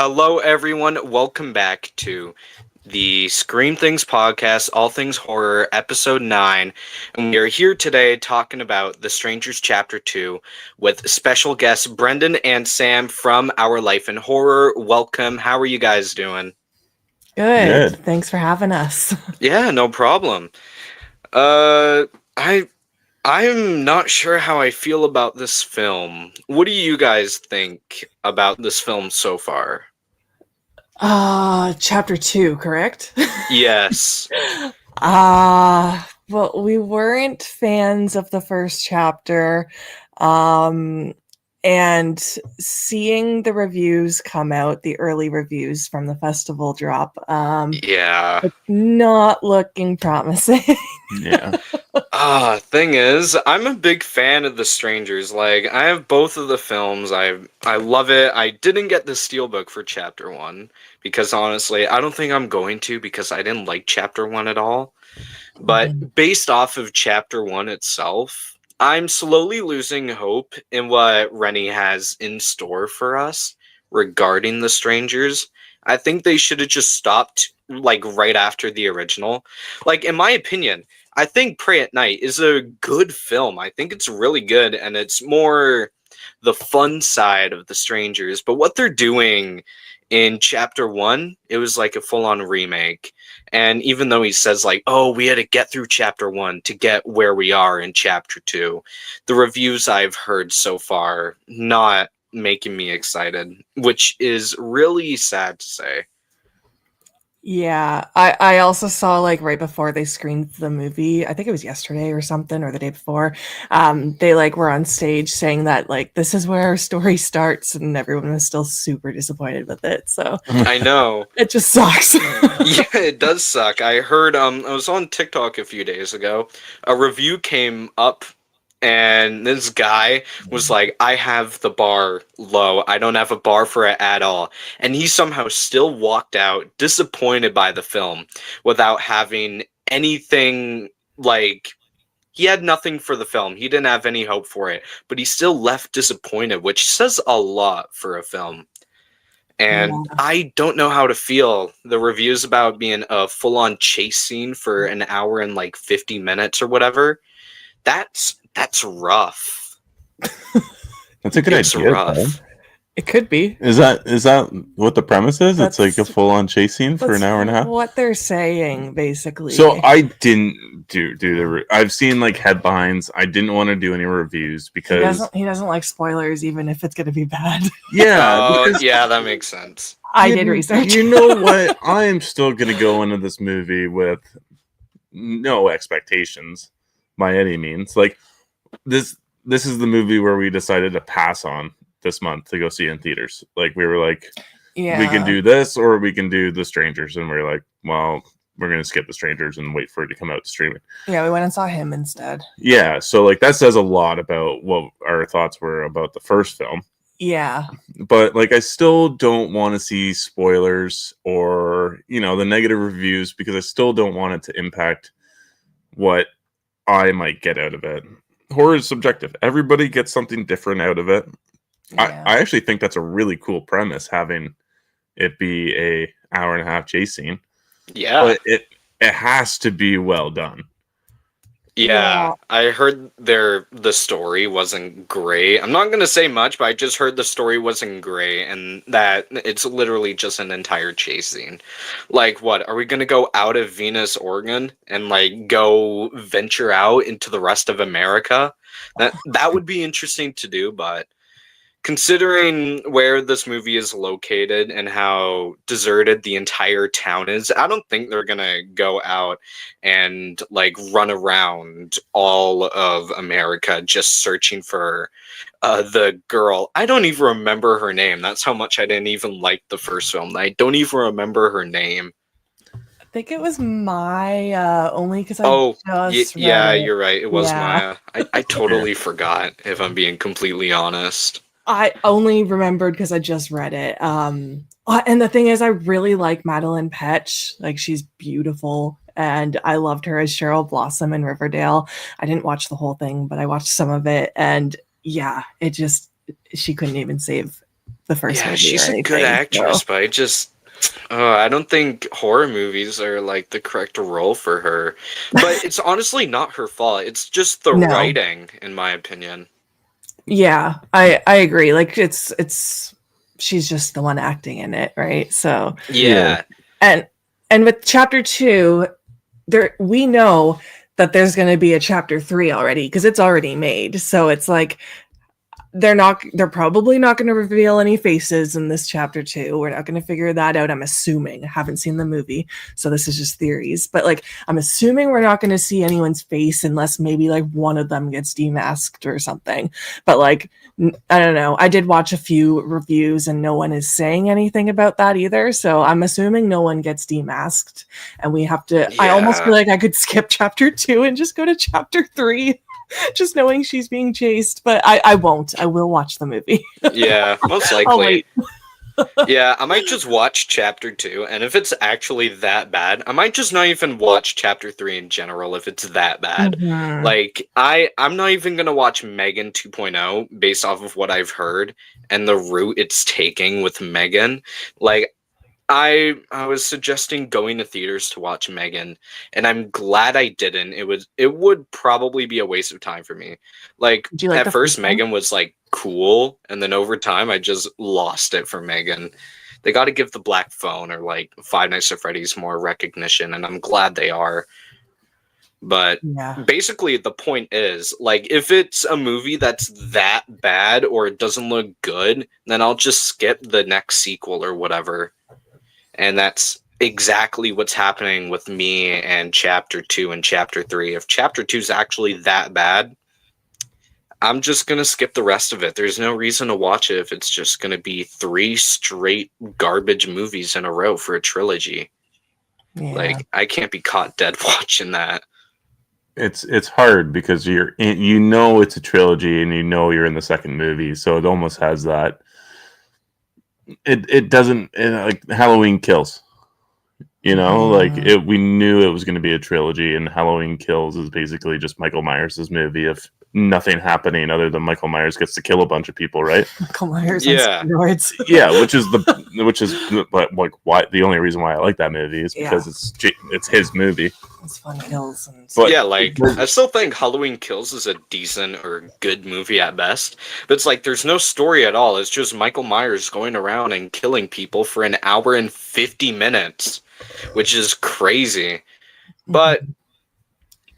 Hello, everyone. Welcome back to the Scream Things podcast, All Things Horror, episode 9. And we are here today talking about The Strangers Chapter 2 with special guests Brendan and Sam from Our Life in Horror. Welcome. How are you guys doing? Good. Thanks for having us. Yeah, no problem. I'm not sure how I feel about this film. What do you guys think about this film so far? Chapter 2, correct? Yes. Well, we weren't fans of the first chapter. And seeing the reviews come out, the early reviews from the festival drop, Yeah. not looking promising. Yeah. Thing is, I'm a big fan of The Strangers. Like, I have both of the films. I love it. I didn't get the Steelbook for Chapter 1 because honestly, I don't think I'm going to because I didn't like Chapter 1 at all. But based off of Chapter 1 itself, I'm slowly losing hope in what Rennie has in store for us regarding The Strangers. I think they should have just stopped, like, right after the original. Like, in my opinion, I think Pray at Night is a good film. I think it's really good, and it's more the fun side of The Strangers. But what they're doing in Chapter 1, it was like a full-on remake. And even though he says, like, oh, we had to get through Chapter 1 to get where we are in Chapter 2, the reviews I've heard so far not making me excited, which is really sad to say. Yeah, I also saw, like, right before they screened the movie, I think it was yesterday or something, or the day before, they, like, were on stage saying that, like, this is where our story starts, and everyone was still super disappointed with it, so I know. it just sucks. Yeah, it does suck. I heard, I was on TikTok a few days ago, a review came up, and this guy was like, I have the bar low. I don't have a bar for it at all. And he somehow still walked out disappointed by the film without having anything, like, he had nothing for the film. He didn't have any hope for it, but he still left disappointed, which says a lot for a film. And Yeah. I don't know how to feel. The reviews about being a full-on chase scene for an hour and like 50 minutes or whatever, that's rough. That's a good idea, though. It could be. Is that what the premise is? It's like a full-on chase scene for an hour and a half? What they're saying, basically. So I didn't do I've seen, like, headlines. I didn't want to do any reviews because he doesn't like spoilers, even if it's going to be bad. Yeah. Yeah, that makes sense. I did research. You know what? I am still going to go into this movie with no expectations by any means. Like, this is the movie where we decided to pass on this month to go see in theaters. Like, we were like, Yeah. we can do this or we can do The Strangers, and we're like, well, we're gonna skip The Strangers and wait for it to come out to streaming. Yeah, we went and saw him instead. Yeah, so, like, that says a lot about what our thoughts were about the first film. Yeah. But, like, I still don't want to see spoilers or, you know, the negative reviews, because I still don't want it to impact what I might get out of it. Horror is subjective. Everybody gets something different out of it. Yeah. I actually think that's a really cool premise, having it be a hour and a half chase scene. Yeah. But it has to be well done. Yeah, I heard the story wasn't great. I'm not going to say much, but I just heard the story wasn't great and that it's literally just an entire chase scene. Like, what? Are we going to go out of Venus, Oregon and, like, go venture out into the rest of America? That would be interesting to do, but considering where this movie is located and how deserted the entire town is, I don't think they're gonna go out and, like, run around all of America just searching for the girl. I don't even remember her name. That's how much I didn't even like the first film. I don't even remember her name. I think it was Maya, only because I just yeah, read it. you're right. It was Yeah. Maya. I totally forgot, if I'm being completely honest. I only remembered because I just read it. And the thing is, I really like Madeline Petch. Like, she's beautiful, and I loved her as Cheryl Blossom in Riverdale. I didn't watch the whole thing, but I watched some of it, and yeah, she couldn't even save the first Yeah, movie she's or a good anything. actress, So. but I don't think horror movies are like the correct role for her. But it's honestly not her fault. It's just the No. writing, in my opinion. Yeah, I agree. Like it's she's just the one acting in it, right? So Yeah. and with chapter 2, there we know that there's going to be a chapter 3 already because it's already made. So it's like they're probably not going to reveal any faces in this chapter 2. We're not going to figure that out. I'm assuming. I haven't seen the movie, so this is just theories, but like I'm assuming we're not going to see anyone's face unless maybe like one of them gets demasked or something. But like I don't know. I did watch a few reviews and no one is saying anything about that either, so I'm assuming no one gets demasked and we have to I almost feel Yeah. like I could skip chapter 2 and just go to chapter 3. Just knowing she's being chased, but I won't. I will watch the movie. Yeah, most I'll likely. wait. Yeah, I might just watch chapter 2, and if it's actually that bad, I might just not even watch chapter 3 in general if it's that bad. Mhm. Like, I'm not even gonna watch Megan 2.0 based off of what I've heard and the route it's taking with Megan. Like, I was suggesting going to theaters to watch Megan, and I'm glad I didn't. It would probably be a waste of time for me. Like Did you like at the first first one? Megan was like cool, and then over time I just lost it for Megan. They got to give the Black Phone or like Five Nights at Freddy's more recognition, and I'm glad they are. But Yeah. basically the point is like if it's a movie that's that bad or it doesn't look good, then I'll just skip the next sequel or whatever. And that's exactly what's happening with me and chapter 2 and chapter 3. If chapter 2 is actually that bad, I'm just going to skip the rest of it. There's no reason to watch it if it's just going to be 3 straight garbage movies in a row for a trilogy. Yeah. Like, I can't be caught dead watching that. It's hard because you know it's a trilogy and you know you're in the second movie, so it almost has that. It doesn't like Halloween Kills. You know, like we knew it was going to be a trilogy, and Halloween Kills is basically just Michael Myers' movie of nothing happening other than Michael Myers gets to kill a bunch of people, right? Michael Myers Yeah. on steroids. Yeah, which is like why the only reason why I like that movie is because it's his movie. It's fun kills and But yeah, like I still think Halloween Kills is a decent or good movie at best. But it's like there's no story at all. It's just Michael Myers going around and killing people for an hour and 50 minutes, which is crazy. But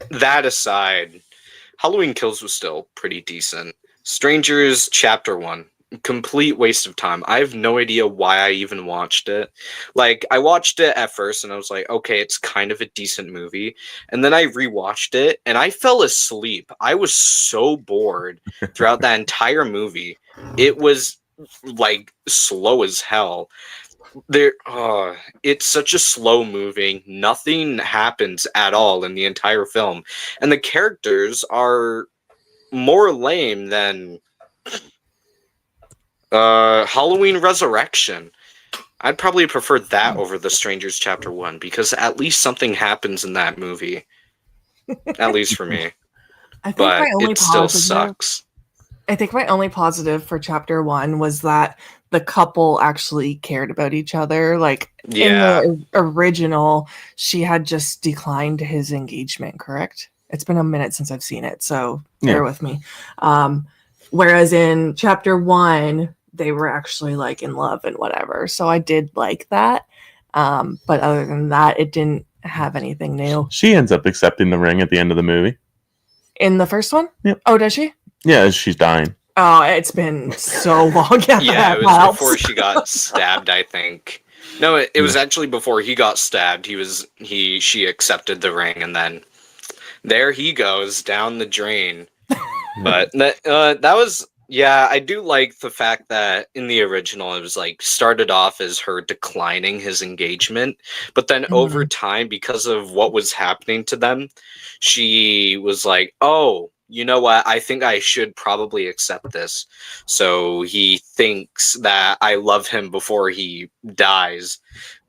that aside, Halloween Kills was still pretty decent. Strangers Chapter 1. Complete waste of time. I have no idea why I even watched it. Like, I watched it at first and I was like, okay, it's kind of a decent movie. And then I rewatched it and I fell asleep. I was so bored throughout that entire movie. It was like slow as hell. It's such a slow moving, nothing happens at all in the entire film. And the characters are more lame than Halloween Resurrection. I'd probably prefer that over The Strangers Chapter 1 because at least something happens in that movie. At least for me. I think But my only it still positive, sucks. I think my only positive for chapter 1 was that the couple actually cared about each other. Like in Yeah. the original, she had just declined his engagement, correct? It's been a minute since I've seen it, so bear with me. Whereas in chapter 1, they were actually like in love and whatever. So I did like that. But other than that, it didn't have anything new. she ends up accepting the ring at the end of the movie. In the first one? Yep. Oh, does she? Yeah, she's dying. Oh, it's been so long. Yeah, it was before she got stabbed, I think. No, it was actually before he got stabbed. She accepted the ring, and then there he goes down the drain. But that was, yeah, I do like the fact that in the original it was like started off as her declining his engagement, but then over time, because of what was happening to them, she was like, oh, you know what? I think I should probably accept this. So he thinks that I love him before he dies.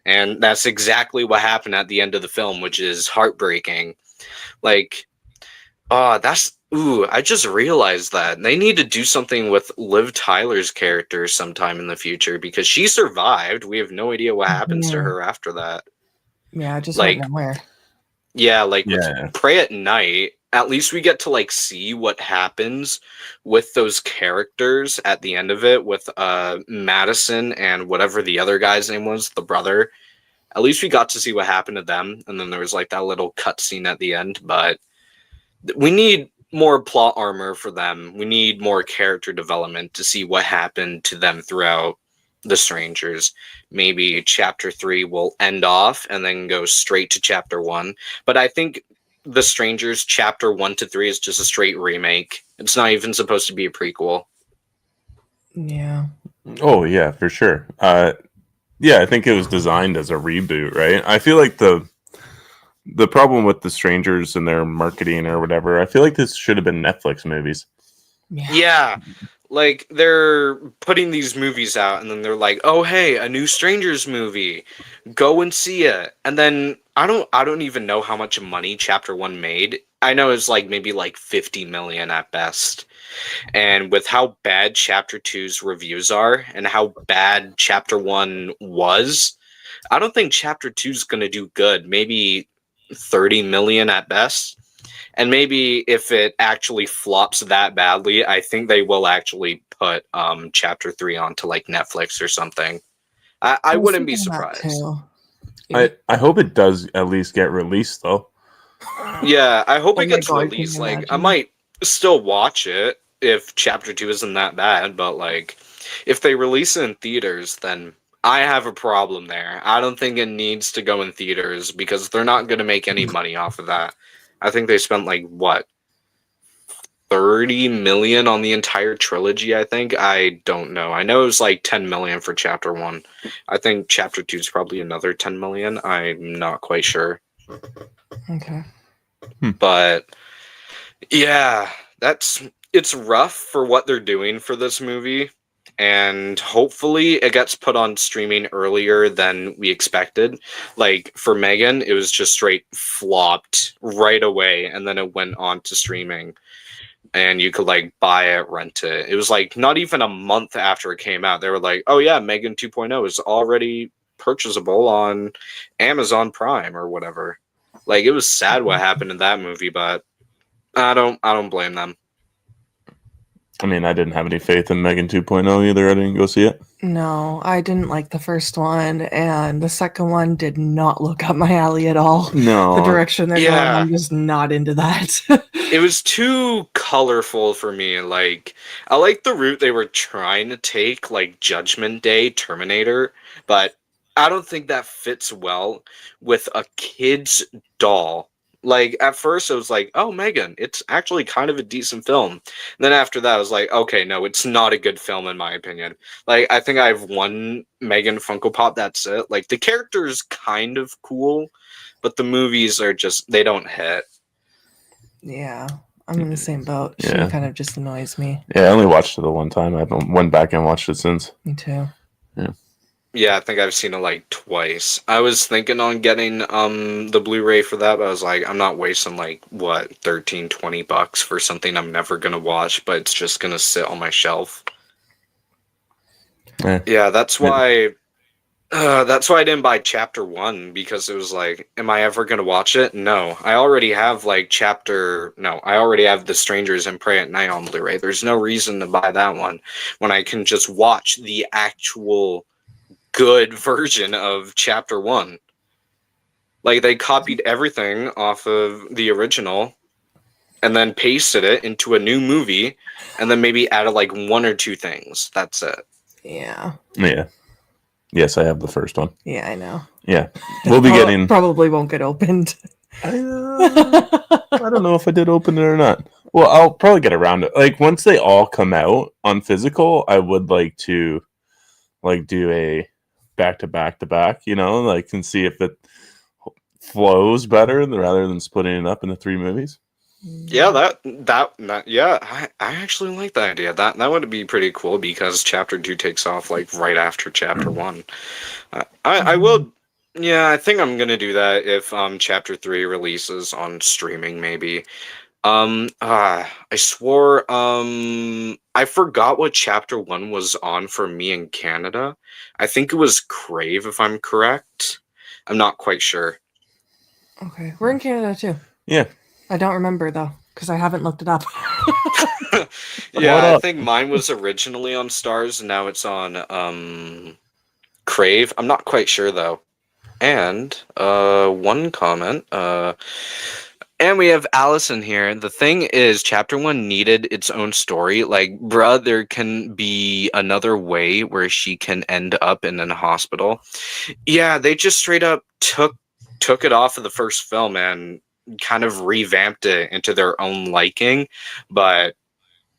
And that's exactly what happened at the end of the film, which is heartbreaking. Like, Ooh, I just realized that they need to do something with Liv Tyler's character sometime in the future because she survived. We have no idea what happens to Mhm. her after that. Yeah, it just went Like, nowhere. yeah, like with Yeah. Pray at Night, at least we get to like see what happens with those characters at the end of it with Madison and whatever the other guy's name was, the brother. At least we got to see what happened to them, and then there was like that little cutscene at the end, but we need more plot armor for them. We need more character development to see what happened to them throughout the Strangers. Maybe chapter 3 will end off and then go straight to chapter 1. But I think the Strangers chapter 1 to 3 is just a straight remake. It's not even supposed to be a prequel. Yeah. Oh yeah, for sure. Yeah, I think it was designed as a reboot, right? I feel like the problem with the Strangers and their marketing or whatever, I feel like this should have been Netflix movies. Yeah. Like they're putting these movies out and then they're like, "Oh, hey, a new Strangers movie. Go and see it." And then I don't even know how much money chapter 1 made. I know it's like maybe like 50 million at best. And with how bad chapter two's reviews are and how bad chapter 1 was, I don't think chapter 2's going to do good. Maybe 30 million at best. And maybe if it actually flops that badly, I think they will actually put chapter 3 onto like Netflix or something. I I was wouldn't be thinking that surprised. too. I hope it does at least get released though. Yeah, I hope Oh it my gets god, can released. you Like I imagine? might still watch it if chapter 2 isn't that bad, but like if they release it in theaters, then I have a problem there. I don't think it needs to go in theaters because they're not going to make any money off of that. I think they spent like what 30 million on the entire trilogy, I think. I don't know. I know it was like 10 million for chapter 1. I think chapter 2 is probably another 10 million. I'm not quite sure. Okay. But yeah, it's rough for what they're doing for this movie. And hopefully it gets put on streaming earlier than we expected. Like for Megan, it was just straight flopped right away and then it went on to streaming. And you could like buy it, rent it. It was like not even a month after it came out. They were like, "Oh yeah, Megan 2.0 is already purchasable on Amazon Prime or whatever." Like it was sad what happened in that movie, but I don't blame them. I mean, I didn't have any faith in Megan 2.0 either. I didn't go see it. No, I didn't like the first one, and the second one did not look up my alley at all. The No, direction they're going, Yeah. I'm just not into that. It was too colorful for me. Like I like the route they were trying to take, like Judgment Day, Terminator, but I don't think that fits well with a kid's doll. Like at first I was like, "Oh, Megan, it's actually kind of a decent film." And then after that I was like, "Okay, no, it's not a good film in my opinion." Like I think I have one Megan Funko Pop, that's it. Like the character's kind of cool, but the movies are just they don't hit. Yeah, I'm in the same boat. She Yeah. kind of just annoys me. yeah, I only watched it the one time. I haven't went back and watched it since. Me too. Yeah, I think I've seen it like twice. I was thinking on getting the Blu-ray for that, but I was like, I'm not wasting like what, 13, $20 for something I'm never gonna watch, but it's just gonna sit on my shelf. Yeah. Yeah, that's why I didn't buy chapter 1 because it was like, am I ever gonna watch it? No. I already have like I already have The Strangers and Pray at Night on Blu-ray. There's no reason to buy that one when I can just watch the actual good version of chapter 1. Like they copied everything off of the original and then pasted it into a new movie and then maybe added like one or two things. That's it. Yeah. Yeah. Yes, I have the first one. Yeah, I know. Yeah. We'll be getting. Probably won't get opened. I don't know if I did open it or not. Well, I'll probably get around it. Like once they all come out on physical, I would like to like do a back to back to back, like and see if it flows better rather than splitting it up into 3 movies. Yeah, yeah, I actually like that idea. That would be pretty cool because chapter 2 takes off like right after chapter 1. I will. Yeah, I think I'm gonna do that if chapter 3 releases on streaming maybe. I swore, I forgot what chapter 1 was on for me in Canada. I think it was Crave, if I'm correct. I'm not quite sure. Okay, we're in Canada too. Yeah. I don't remember though, because I haven't looked it up. Yeah, What I up? think mine was originally on Stars, and now it's on, Crave. I'm not quite sure, though. And, one comment, and we have Allison here. The thing is, chapter 1 needed its own story. Like, bruh, there can be another way where she can end up in a hospital. Yeah, they just straight up took it off of the first film and kind of revamped it into their own liking. But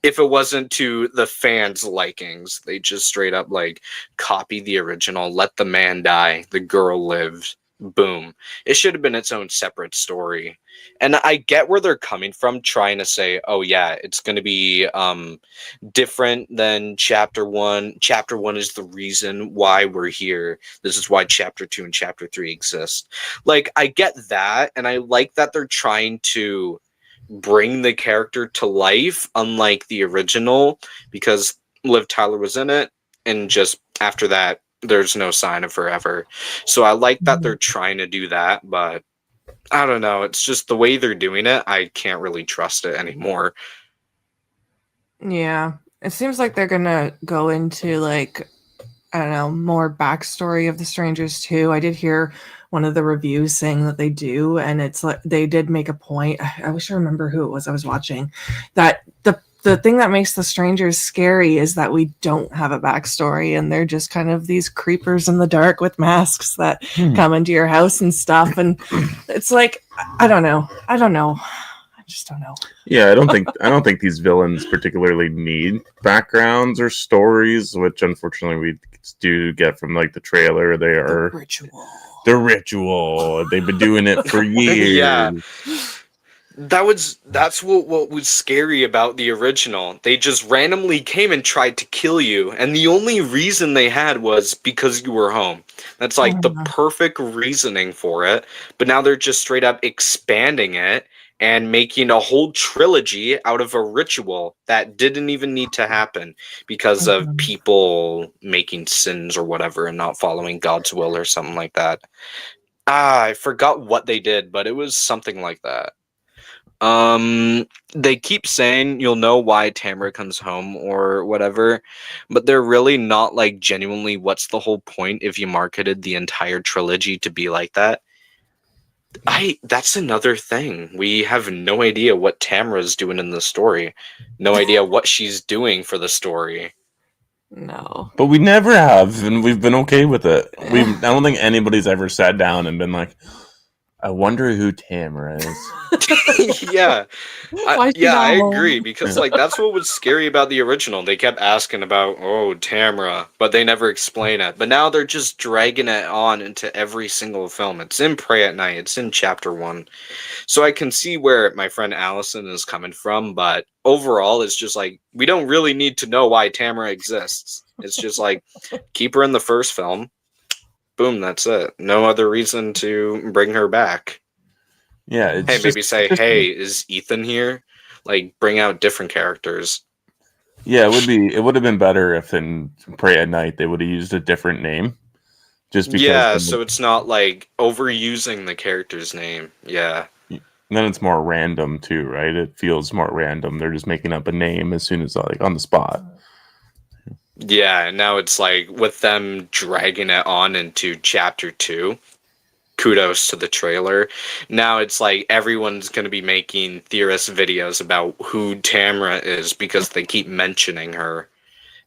if it wasn't to the fans' likings, they just straight up like copy the original, let the man die, the girl lived. Boom. It should have been its own separate story. And I get where they're coming from trying to say, "Oh yeah, it's going to be different than chapter 1. Chapter 1 is the reason why we're here. This is why chapter 2 and chapter 3 exist." Like I get that, and I like that they're trying to bring the character to life, unlike the original, because Liv Tyler was in it, and just after that, there's no sign of her ever. So I like that they're trying to do that, but I don't know. It's just the way they're doing it. I can't really trust it anymore. Yeah, it seems like they're gonna go into like, I don't know, more backstory of the strangers too. I did hear one of the reviews saying that they do, and it's like they did make a point. I wish I remember who it was I was watching, that the thing that makes the strangers scary is that we don't have a backstory, and they're just kind of these creepers in the dark with masks that come into your house and stuff. And it's like, I don't know. I just don't know. Yeah, I don't think these villains particularly need backgrounds or stories, which unfortunately we do get from like the trailer. They are The ritual. the ritual. They've been doing it for years. Yeah. That's what was scary about the original. They just randomly came and tried to kill you, and the only reason they had was because you were home. That's like the perfect reasoning for it. But now they're just straight up expanding it and making a whole trilogy out of a ritual that didn't even need to happen because of people making sins or whatever and not following God's will or something like that. I forgot what they did, but it was something like that. They keep saying you'll know why Tamara comes home or whatever, but they're really not like genuinely what's the whole point if you marketed the entire trilogy to be like that. That's another thing. We have no idea what Tamara's doing in the story. No idea what she's doing for the story. No. But we never have, and we've been okay with it. I don't think anybody's ever sat down and been like, I wonder who Tamara is. Yeah. I home? agree, because like that's what was scary about the original. They kept asking about, oh, Tamara, but they never explain it. But now they're just dragging it on into every single film. It's in Pray at Night. It's in chapter 1. So I can see where my friend Allison is coming from, but overall it's just like we don't really need to know why Tamara exists. It's just like keep her in the first film. Boom, that's it. No other reason to bring her back. Yeah, it's Hey, just, maybe say, hey, is Ethan here? Like, bring out different characters. yeah, it would have been better if in Pray at Night they would have used a different name. Just because Yeah, so it's not like overusing the character's name. Yeah. then it's more random too, right? It feels more random. They're just making up a name as soon as like on the spot. Yeah, and now it's like with them dragging it on into chapter 2. Kudos to the trailer. Now it's like everyone's going to be making theorist videos about who Tamara is because they keep mentioning her.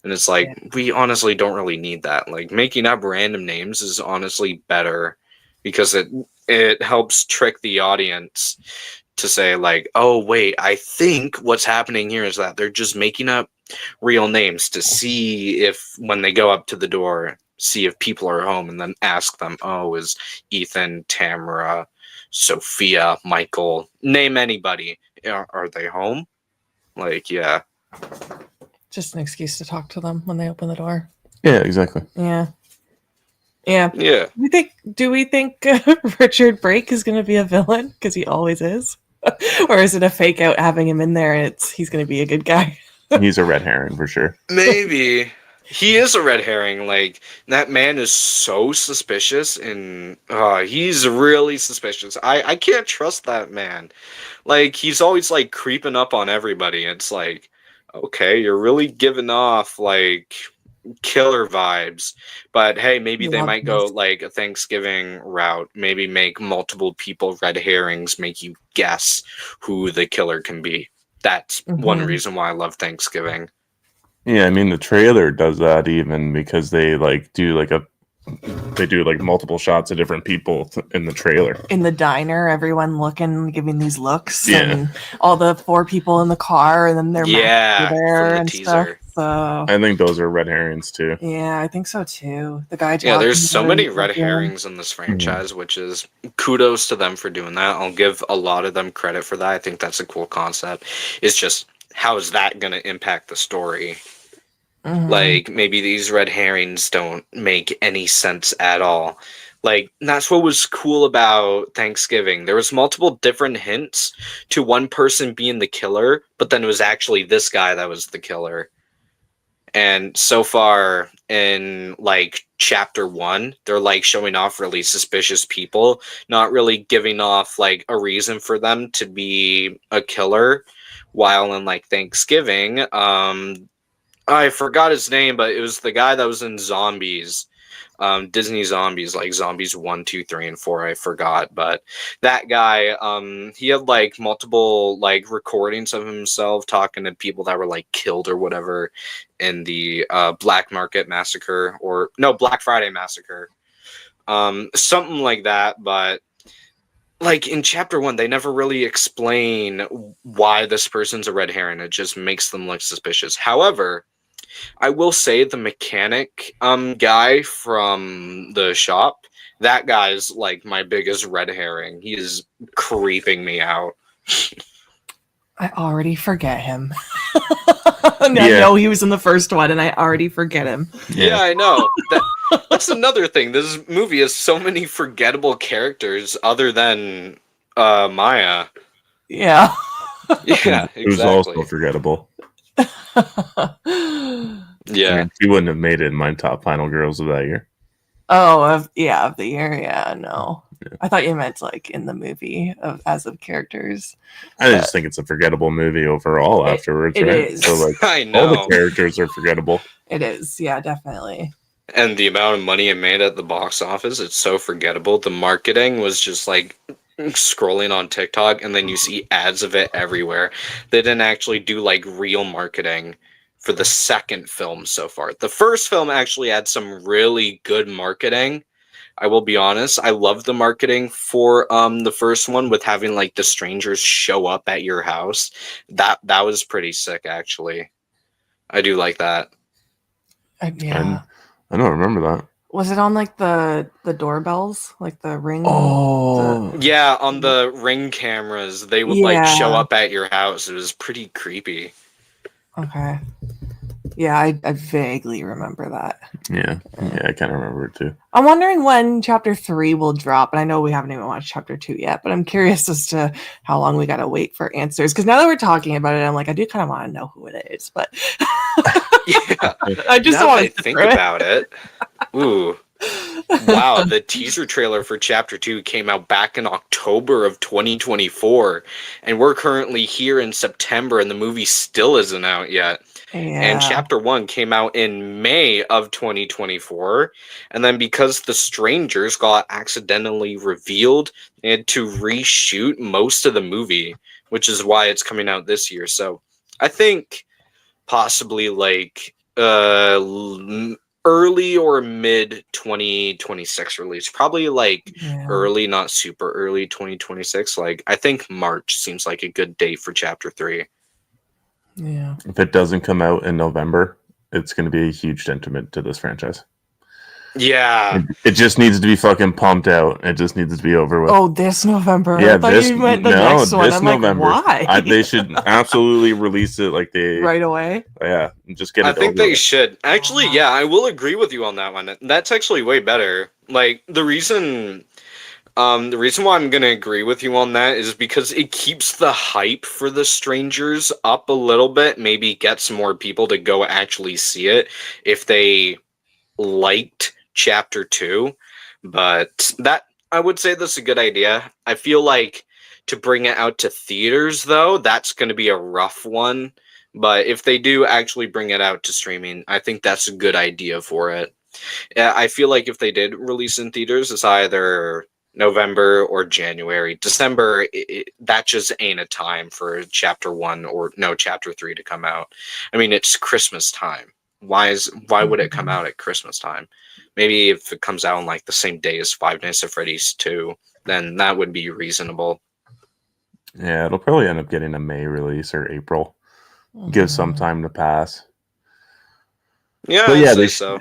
And it's like, we honestly don't really need that. Like, making up random names is honestly better because it helps trick the audience to say, like, oh, wait, I think what's happening here is that they're just making up real names to see if, when they go up to the door, see if people are home and then ask them, oh, is Ethan, Tamara, Sophia, Michael, name anybody. Are they home? Like, yeah. Just an excuse to talk to them when they open the door. Yeah, exactly. Yeah. Yeah. Do we think Richard Brake is going to be a villain? Because he always is. Or is it a fake out having him in there and he's going to be a good guy? He's a red herring for sure. Maybe. He is a red herring. Like, that man is so suspicious, and he's really suspicious. I can't trust that man. Like, he's always, like, creeping up on everybody. It's like, okay, you're really giving off, like, killer vibes. But hey, maybe they Love might go, this. like, a Thanksgiving route. Maybe make multiple people red herrings, make you guess who the killer can be. That's one Mhm. reason why I love Thanksgiving. Yeah, I mean the trailer does that even because they do multiple shots of different people in the trailer. In the diner, everyone looking, giving these looks, Yeah. and all the 4 people in the car, and then they're Yeah, there from the and teaser. stuff. So I think those are red herrings too. yeah, I think so too. The guy Yeah, there's talking so to many him, red yeah. herrings in this franchise, which is kudos to them for doing that. I'll give a lot of them credit for that. I think that's a cool concept. It's just, how is that going to impact the story? Mhm. Like, maybe these red herrings don't make any sense at all. Like, that's what was cool about Thanksgiving. There was multiple different hints to one person being the killer, but then it was actually this guy that was the killer. And so far in, like, chapter 1, they're, like, showing off really suspicious people, not really giving off, like, a reason for them to be a killer. While in, like, Thanksgiving, I forgot his name, but it was the guy that was in Zombies. Disney Zombies, like Zombies 1, 2, 3, and 4, I forgot. But that guy, he had, like, multiple, like, recordings of himself talking to people that were, like, killed or whatever in the Black Market Massacre, or no, Black Friday Massacre. Something like that. But, like, in chapter 1, they never really explain why this person's a red herring. It just makes them look suspicious. However, I will say the mechanic guy from the shop, that guy's, like, my biggest red herring. He is creeping me out. I already forget him. And I know he was in the first one, and I already forget him. Yeah, I know. That's another thing. This movie has so many forgettable characters other than Maya. Yeah. Yeah, It was exactly. also forgettable. Yeah. I mean, she wouldn't have made it in my top final girls of that year. Oh, of the year. Yeah, no. Yeah. I thought you meant, like, in the movie as of characters. I just think it's a forgettable movie overall afterwards, right? It is. So, like, I know. all the characters are forgettable. It is, yeah, definitely. And the amount of money it made at the box office, it's so forgettable. The marketing was just, like, scrolling on TikTok, and then you see ads of it everywhere. They didn't actually do, like, real marketing for the second film so far. The first film actually had some really good marketing. I will be honest. I love the marketing for the first one, with having, like, the strangers show up at your house. That was pretty sick, actually. I do like that. Yeah. I don't remember that. Was it on, like, the doorbells, like the ring? Oh, yeah, on the ring cameras, they would like show up at your house. It was pretty creepy. Okay. Yeah, I vaguely remember that. Yeah, I kind of remember it too. I'm wondering when chapter 3 will drop, and I know we haven't even watched chapter 2 yet, but I'm curious as to how long we gotta wait for answers. Because now that we're talking about it, I'm like, I do kind of want to know who it is, but yeah, I just now want that I think about it. Ooh. Wow, the teaser trailer for chapter 2 came out back in October of 2024, and we're currently here in September, and the movie still isn't out yet. Yeah. And chapter 1 came out in May of 2024, and then because The Strangers got accidentally revealed, they had to reshoot most of the movie, which is why it's coming out this year. So I think possibly, like, early or mid 2026 release. Probably, like, early, not super early 2026. Like, I think March seems like a good date for chapter 3. Yeah. If it doesn't come out in November, it's going to be a huge detriment to this franchise. Yeah. It just needs to be fucking pumped out. It just needs to be over with. Oh, this November. Yeah, I thought you meant the next one. I'm November. like, why? They should absolutely release it like they right away. Yeah, just get it. I think they should. Actually, yeah, I will agree with you on that one. That's actually way better. Like, the reason The reason why I'm gonna agree with you on that is because it keeps the hype for The Strangers up a little bit. Maybe gets more people to go actually see it if they liked Chapter 2. But that I would say that's a good idea. I feel like to bring it out to theaters though, that's gonna be a rough one. But if they do actually bring it out to streaming, I think that's a good idea for it. I feel like if they did release in theaters, it's either November or January. December, that just ain't a time for Chapter 1 or no Chapter 3 to come out. I mean, it's Christmas time. Why would it come out at Christmas time? Maybe if it comes out on like the same day as Five Nights at Freddy's 2, then that would be reasonable. Yeah, it'll probably end up getting a May release or April. Give some time to pass. Yeah, But yeah, I'd say so.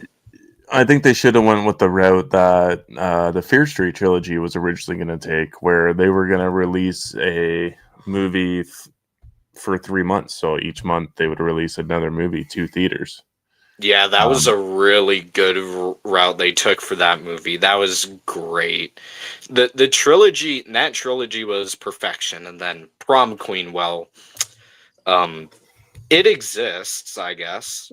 I think they should have went with the route that the Fear Street trilogy was originally going to take, where they were going to release a movie for 3 months. So each month they would release another movie to theaters. Yeah, that was a really good route they took for that movie. That was great. The trilogy, that trilogy was perfection. And then Prom Queen, well, it exists, I guess.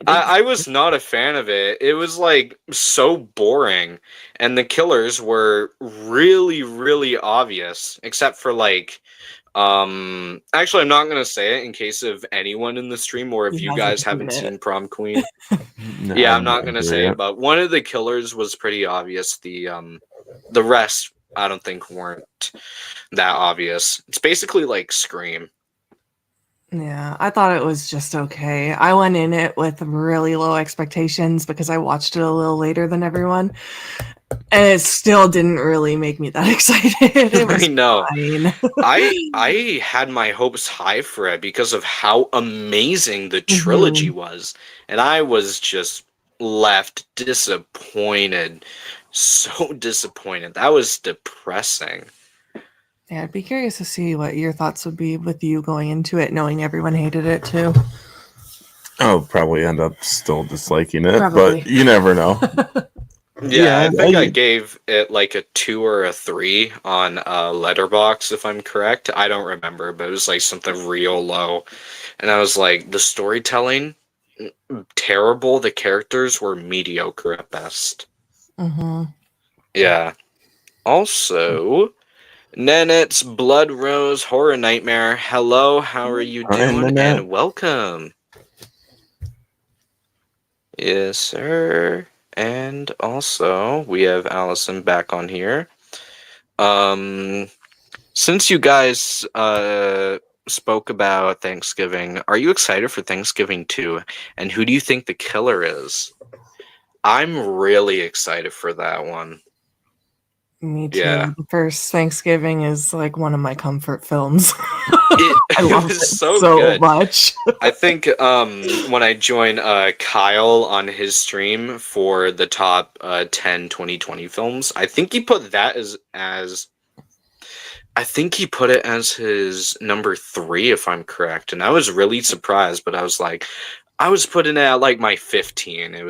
I was not a fan of it. It was like so boring, and the killers were really, really obvious, except for like actually I'm not gonna say it in case of anyone in the stream or if He you hasn't guys haven't seen it. seen Prom Queen. No, Yeah, I I'm not haven't gonna heard say it. it, but one of the killers was pretty obvious. The rest I don't think weren't that obvious. It's basically like Scream. Yeah, I thought it was just okay. I went in it with really low expectations because I watched it a little later than everyone, and it still didn't really make me that excited. It was I know. fine. I had my hopes high for it because of how amazing the trilogy was, and I was just left disappointed. So disappointed. That was depressing. Yeah, I'd be curious to see what your thoughts would be with you going into it, knowing everyone hated it too. I'll probably end up still disliking it, Probably. but you never know. Yeah, I think I gave it like a 2 or a 3 on Letterbox, if I'm correct. I don't remember, but it was like something real low. And I was like, the storytelling, terrible. The characters were mediocre at best. Yeah. Also, Nanette's Blood Rose Horror Nightmare. Hello, how are you Hi, doing? Nanette. And welcome. Yes, sir. And also, we have Allison back on here. Since you guys spoke about Thanksgiving, are you excited for Thanksgiving too? And who do you think the killer is? I'm really excited for that one. Me too. Yeah. The first Thanksgiving is like one of my comfort films. It love was it so so good. much. I think when I joined Kyle on his stream for the top 10 2020 films, I think he put that as I think he put it as his number 3, if I'm correct. And I was really surprised, but I was putting it at like my 15. It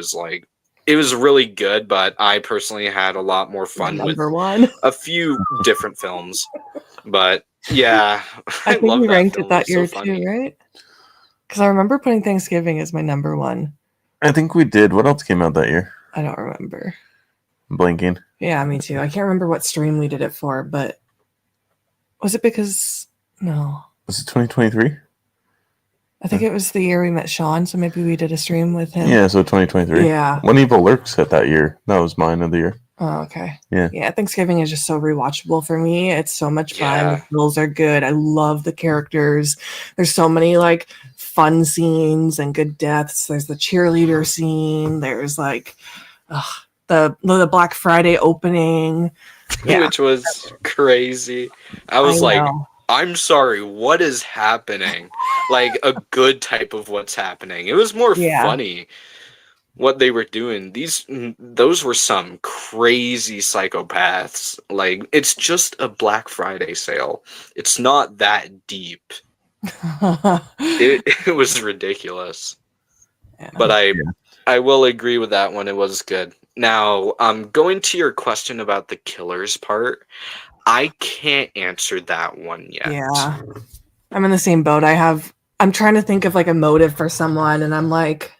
was really good, but I personally had a lot more fun with Number one. a few different films. But yeah, I I think love we that ranked film. it that It's so year funny. too, right? Because I remember putting Thanksgiving as my number one. I think we did. What else came out that year? I don't remember. I'm blanking. Yeah, me too. I can't remember what stream we did it for, but was it because no? Was it 2023? I think it was the year we met Sean, so maybe we did a stream with him. Yeah, so 2023. Yeah. When Evil Lurks hit that year. That was mine of the year. Oh, okay. Yeah. Yeah, Thanksgiving is just so rewatchable for me. It's so much fun. Yeah. The kills are good. I love the characters. There's so many like fun scenes and good deaths. There's the cheerleader scene. There's like the Black Friday opening. Yeah. Which was crazy. I was like, know. I'm sorry, what is happening? Like a good type of what's happening. It was more Yeah. funny what they were doing. Those were some crazy psychopaths. Like it's just a Black Friday sale. It's not that deep. It was ridiculous. Yeah. But I I will agree with that one. It was good. Now, going to your question about the killers part, I can't answer that one yet. Yeah. I'm in the same boat. I'm trying to think of like a motive for someone, and I'm like,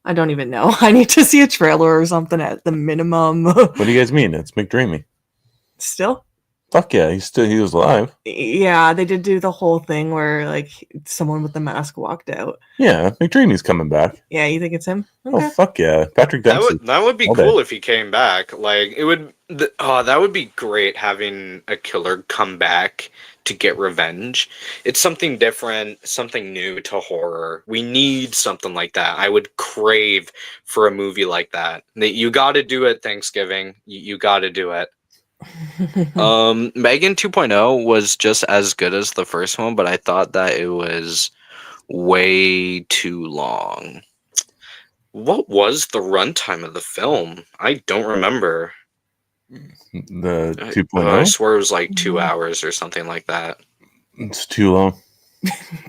I don't even know. I need to see a trailer or something at the minimum. What do you guys mean? It's McDreamy. Still? Fuck yeah, he was alive. Yeah, they did do the whole thing where like someone with the mask walked out. Yeah, McDreamy's coming back. Yeah, you think it's him? Oh fuck yeah, Patrick Dempsey. That would be All day. cool if he came back. Like it would. That would be great having a killer come back to get revenge. It's something different, something new to horror. We need something like that. I would crave for a movie like that. You got to do it. Thanksgiving. You got to do it. Megan 2.0 was just as good as the first one, but I thought that it was way too long. What was the runtime of the film? I don't remember. The I 2.0. swear it was like 2 hours or something like that. It's too long.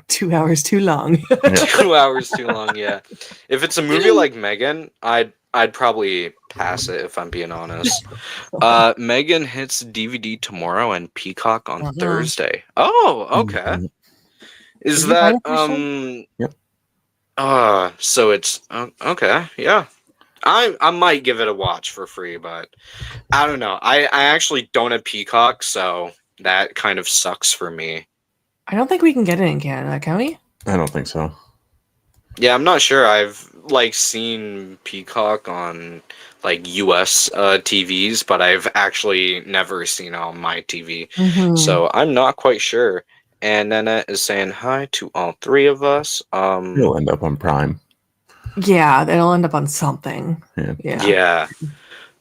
2 hours too long. Yeah. 2 hours too long, yeah. If it's a movie like Megan, I'd probably pass it if I'm being honest. Megan hits DVD tomorrow and Peacock on Thursday. Oh, okay. Is Did you buy that Yep. so it's okay, yeah. I might give it a watch for free, but I don't know. I actually don't have Peacock, so that kind of sucks for me. I don't think we can get it in Canada, can we? I don't think so. Yeah, I'm not sure. I've like seen Peacock on like US TVs, but I've actually never seen it on my TV. So I'm not quite sure. And Nanette is saying hi to all three of us. He'll end up on Prime. Yeah, it'll end up on something. Yeah.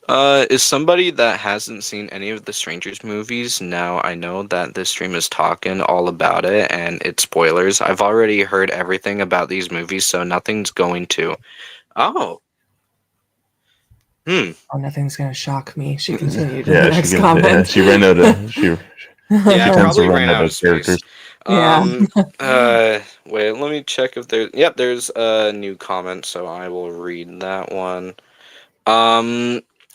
Is somebody that hasn't seen any of the Strangers movies, now I know that this stream is talking all about it and it's spoilers. I've already heard everything about these movies, so nothing's going to. Oh, nothing's gonna shock me. She continued. Yeah, in the next comment. she ran out of yeah, I tends probably to run ran out out of of space. characters. Wait, let me check if there's. Yep, there's a new comment, so I will read that one.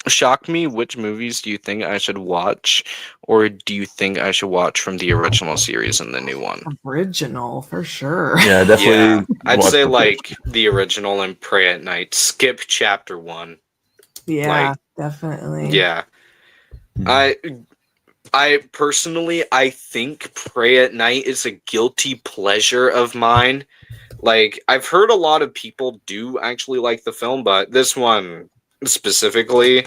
Shock me. Which movies do you think I should watch, or do you think I should watch from the original series and the new one? Original for sure. Yeah, definitely. Yeah, I'd watch say the like the original and Pray at Night. Skip chapter 1. Yeah, Like, definitely. Yeah, I personally, I think Pray at Night is a guilty pleasure of mine. Like, I've heard a lot of people do actually like the film, but this one specifically,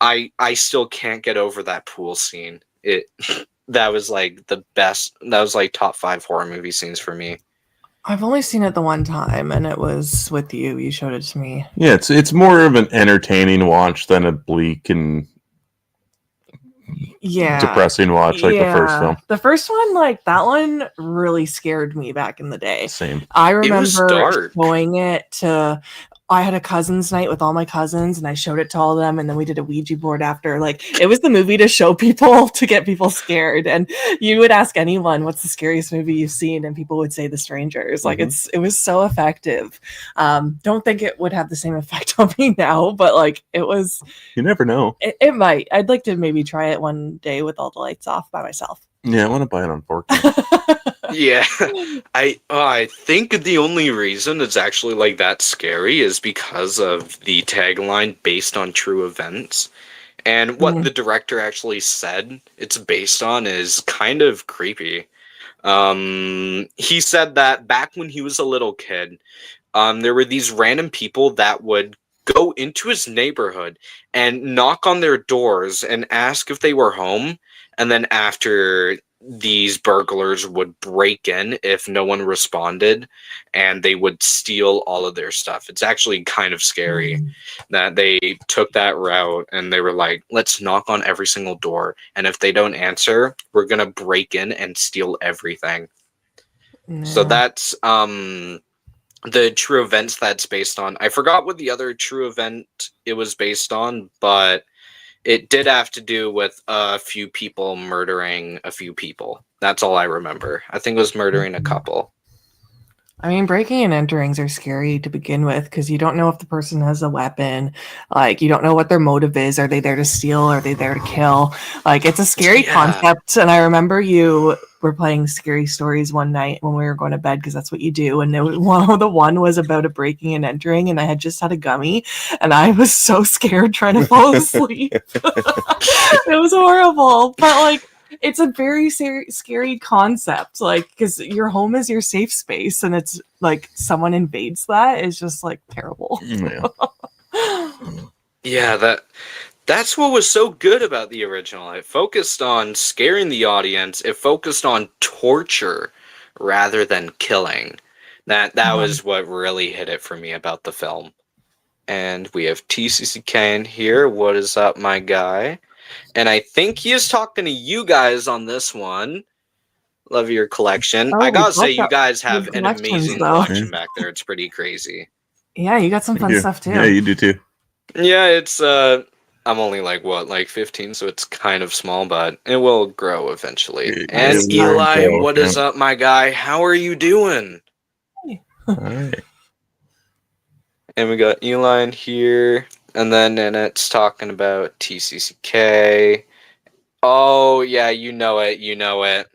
I still can't get over that pool scene. It that was like the best. That was like top 5 horror movie scenes for me. I've only seen it the one time, and it was with you. You showed it to me. Yeah, it's more of an entertaining watch than a bleak and depressing watch like the first film. The first one, like that one, really scared me back in the day. Same. I remember dark. showing it to. I had a cousins night with all my cousins, and I showed it to all of them, and then we did a Ouija board after. Like, it was the movie to show people, to get people scared. And you would ask anyone, "What's the scariest movie you've seen?" and people would say The Strangers. Like, it was so effective. Don't think it would have the same effect on me now, but like it was. You never know. It might. I'd like to maybe try it one day with all the lights off by myself. Yeah, I want to buy it on 4K. Yeah, I think the only reason it's actually like that scary is because of the tagline based on true events. And what the director actually said it's based on is kind of creepy. He said that back when he was a little kid, there were these random people that would go into his neighborhood and knock on their doors and ask if they were home. And then after, these burglars would break in if no one responded, and they would steal all of their stuff. It's actually kind of scary that they took that route, and they were like, let's knock on every single door, and if they don't answer, we're gonna break in and steal everything. So that's the true events that's based on. I forgot what the other true event it was based on, but it did have to do with a few people murdering a few people. That's all I remember. I think it was murdering a couple. I mean, breaking and enterings are scary to begin with because you don't know if the person has a weapon. Like, you don't know what their motive is. Are they there to steal? Are they there to kill? Like, it's a scary concept. And I remember you were playing scary stories one night when we were going to bed because that's what you do. And one was about a breaking and entering, and I had just had a gummy, and I was so scared trying to fall asleep. It was horrible, but like. It's a very scary concept, like, because your home is your safe space, and it's like someone invades that is just like terrible. Yeah. Yeah, that's what was so good about the original. It focused on scaring the audience. It focused on torture rather than killing. That was what really hit it for me about the film. And we have TCCK in here. What is up, my guy? And I think he is talking to you guys on this one. Love your collection. I gotta say, you guys have an amazing collection back there. It's pretty crazy. Yeah, you got some fun stuff too. Yeah, you do too. Yeah, it's I'm only like 15, so it's kind of small, but it will grow eventually. And Eli, what is up, my guy? How are you doing? All right. And we got Eli in here, and then Nanette's talking about TCCK. Oh yeah, you know it.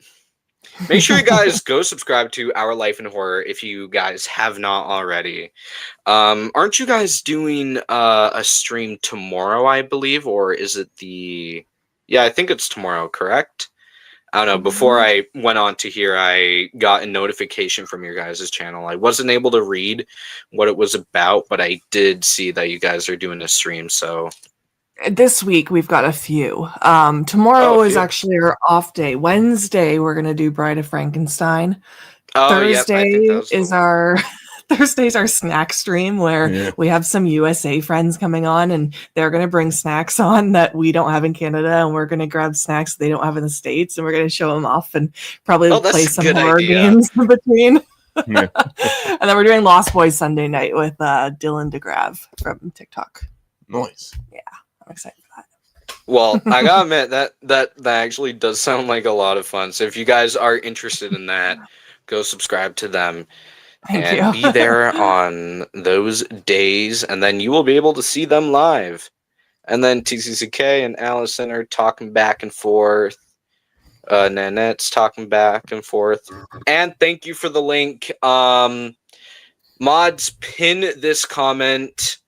Make sure you guys go subscribe to Our Life in Horror if you guys have not already. Aren't you guys doing a stream tomorrow, I believe, or is it Yeah, I think it's tomorrow, correct? I don't know. Before I went on to here, I got a notification from your guys' channel. I wasn't able to read what it was about, but I did see that you guys are doing a stream, so... This week we've got a few. Tomorrow is actually our off day. Wednesday we're gonna do Bride of Frankenstein. Thursday is our Thursday's our snack stream where we have some USA friends coming on, and they're gonna bring snacks on that we don't have in Canada, and we're gonna grab snacks they don't have in the States, and we're gonna show them off and probably play some horror games in between. And then we're doing Lost Boys Sunday night with Dylan DeGrav from TikTok. Nice. Yeah. I'm excited for that. Well, I gotta admit that actually does sound like a lot of fun. So if you guys are interested in that, go subscribe to them and be there on those days, and then you will be able to see them live. And then TCCK and Allison are talking back and forth. Nanette's talking back and forth. And thank you for the link. Mods, pin this comment.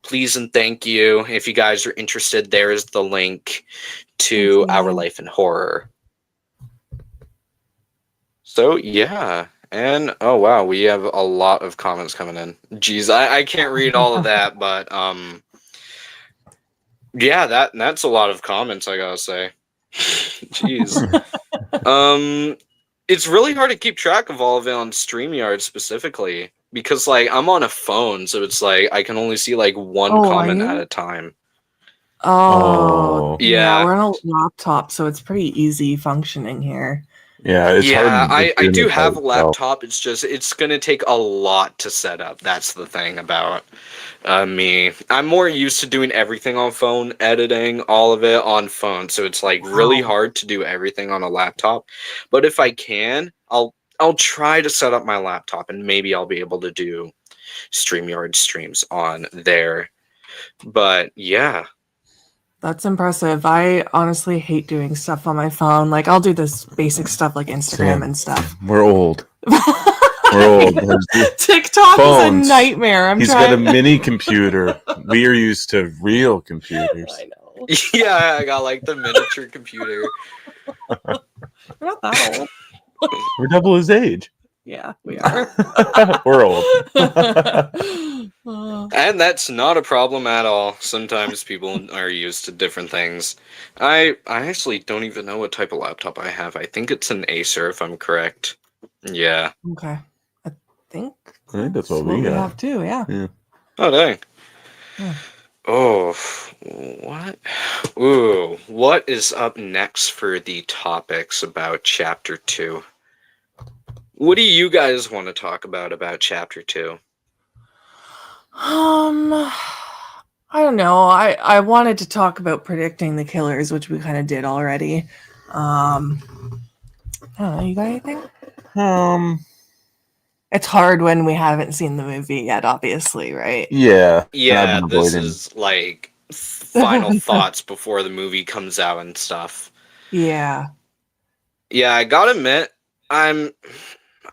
Please and thank you. If you guys are interested, there is the link to Our Life in Horror. So, yeah. And, oh, wow, we have a lot of comments coming in. Jeez, I can't read all of that, but, yeah, that's a lot of comments, I gotta say. Jeez. It's really hard to keep track of all of it on StreamYard specifically. Because, like, I'm on a phone, so it's like I can only see, like, one comment at a time. Oh. Yeah, we're on a laptop, so it's pretty easy functioning here. Yeah, it's hard. I do have a laptop. It's just, it's going to take a lot to set up. That's the thing about me. I'm more used to doing everything on phone, editing, all of it on phone. So it's, like, really hard to do everything on a laptop. But if I can, I'll try to set up my laptop, and maybe I'll be able to do StreamYard streams on there. But yeah. That's impressive. I honestly hate doing stuff on my phone. Like, I'll do this basic stuff like Instagram and stuff. We're old. We're old. TikTok is a nightmare. He's got a mini computer. We are used to real computers. I know. Yeah, I got like the miniature computer. We're not that old. We're double his age. Yeah, we are. We're old. And that's not a problem at all. Sometimes people are used to different things. I actually don't even know what type of laptop I have. I think it's an Acer, if I'm correct. Yeah. Okay. I think that's what we got. have too, yeah. Oh, dang. Yeah. Oh, what? Ooh, what is up next for the topics about Chapter 2? What do you guys want to talk about Chapter 2? I don't know. I wanted to talk about predicting the killers, which we kind of did already. I don't know. You got anything? It's hard when we haven't seen the movie yet, obviously, right? Yeah. And I've Yeah, been this avoiding. is like final thoughts before the movie comes out and stuff. Yeah. Yeah, I gotta admit, I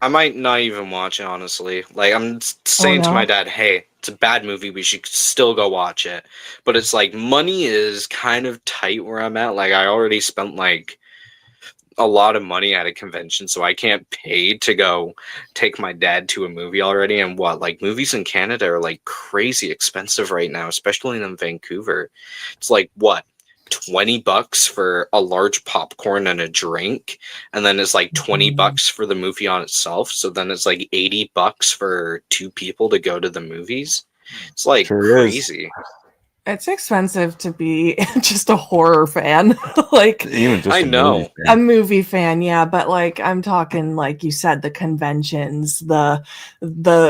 might not even watch it, honestly. Like, I'm Oh saying to my no. dad, hey, it's a bad movie, we should still go watch it. But it's like, money is kind of tight where I'm at. Like, I already spent, like, a lot of money at a convention, so I can't pay to go take my dad to a movie already. And what, like, movies in Canada are, like, crazy expensive right now, especially in Vancouver. It's like, what? $20 for a large popcorn and a drink, and then it's like $20 for the movie on itself, so then it's like $80 for two people to go to the movies. It's like Sure is. crazy. It's expensive to be just a horror fan. Like Even just I a know. movie. a movie fan, yeah, but like I'm talking like you said, the conventions, the